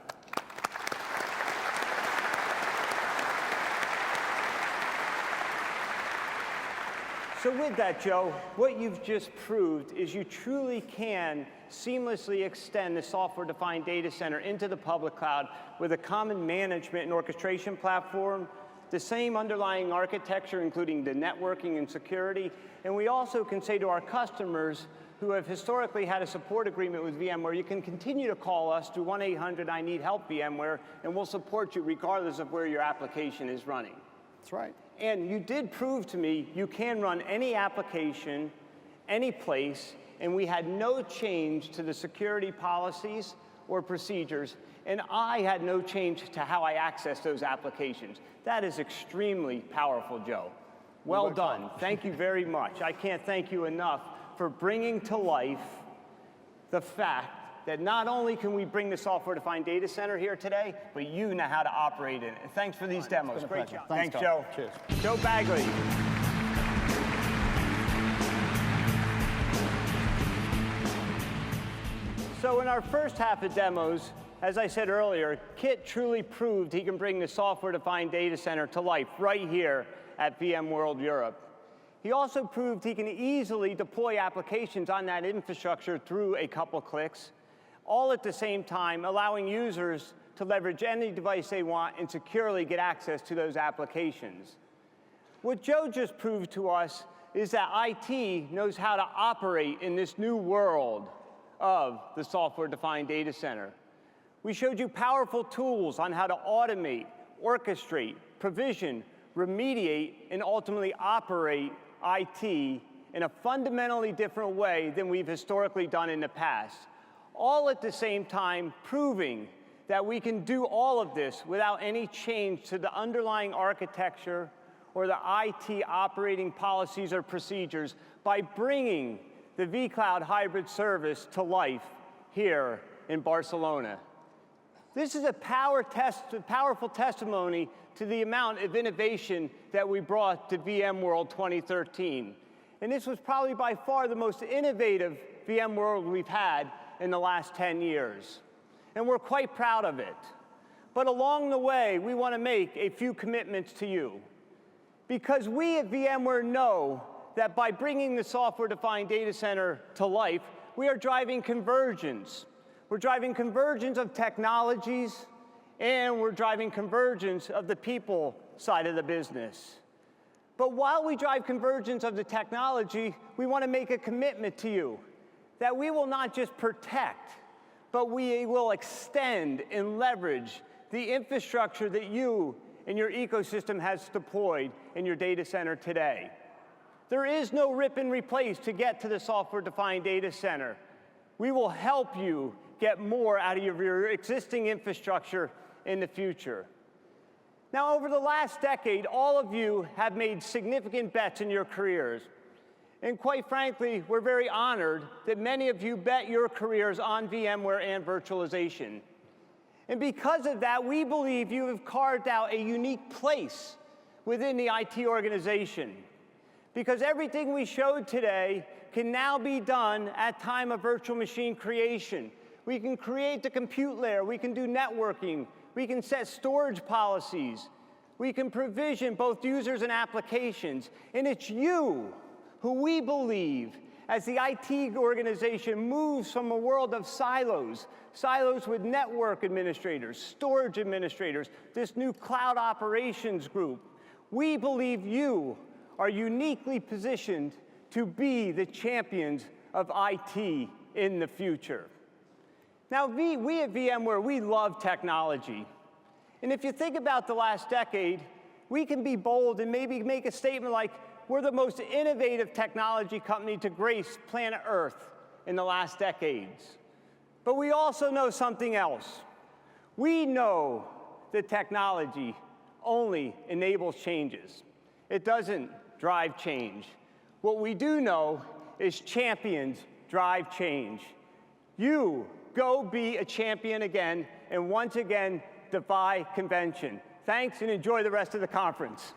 So with that, Joe, what you've just proved is you truly can seamlessly extend the software-defined data center into the public cloud with a common management and orchestration platform, the same underlying architecture, including the networking and security, and we also can say to our customers who have historically had a support agreement with VMware, you can continue to call us through 1-800-I-NEED-HELP VMware, and we'll support you regardless of where your application is running. That's right. And you did prove to me you can run any application, any place, and we had no change to the security policies or procedures, and I had no change to how I access those applications. That is extremely powerful, Joe. Well done. Thank you very much. I can't thank you enough for bringing to life the fact that not only can we bring the software-defined data center here today, but you know how to operate it. And thanks for these demos. Great job. Thanks, Joe. Cheers. Joe Baguley. So in our first half of demos, as I said earlier, Kit truly proved he can bring the software-defined data center to life right here at VMworld Europe. He also proved he can easily deploy applications on that infrastructure through a couple clicks, all at the same time, allowing users to leverage any device they want and securely get access to those applications. What Joe just proved to us is that IT knows how to operate in this new world of the software-defined data center. We showed you powerful tools on how to automate, orchestrate, provision, remediate, and ultimately operate IT in a fundamentally different way than we've historically done in the past. All at the same time proving that we can do all of this without any change to the underlying architecture or the IT operating policies or procedures by bringing the vCloud hybrid service to life here in Barcelona. This is a powerful testimony to the amount of innovation that we brought to VMworld 2013. And this was probably by far the most innovative VMworld we've had in the last 10 years. And we're quite proud of it. But along the way, we want to make a few commitments to you. Because we at VMware know that by bringing the software-defined data center to life, we are driving convergence. We're driving convergence of technologies, and we're driving convergence of the people side of the business. But while we drive convergence of the technology, we want to make a commitment to you that we will not just protect, but we will extend and leverage the infrastructure that you and your ecosystem has deployed in your data center today. There is no rip and replace to get to the software-defined data center. We will help you get more out of your existing infrastructure in the future. Now, over the last decade, all of you have made significant bets in your careers. And quite frankly, we're very honored that many of you bet your careers on VMware and virtualization. And because of that, we believe you have carved out a unique place within the IT organization. Because everything we showed today can now be done at time of virtual machine creation. We can create the compute layer, we can do networking, we can set storage policies, we can provision both users and applications. And it's you who we believe, as the IT organization moves from a world of silos, silos with network administrators, storage administrators, this new cloud operations group, we believe you are uniquely positioned to be the champions of IT in the future. Now, we at VMware, we love technology. And if you think about the last decade, we can be bold and maybe make a statement like, we're the most innovative technology company to grace planet Earth in the last decades. But we also know something else. We know that technology only enables changes. It doesn't drive change. What we do know is champions drive change. You go be a champion again, and once again, defy convention. Thanks, and enjoy the rest of the conference.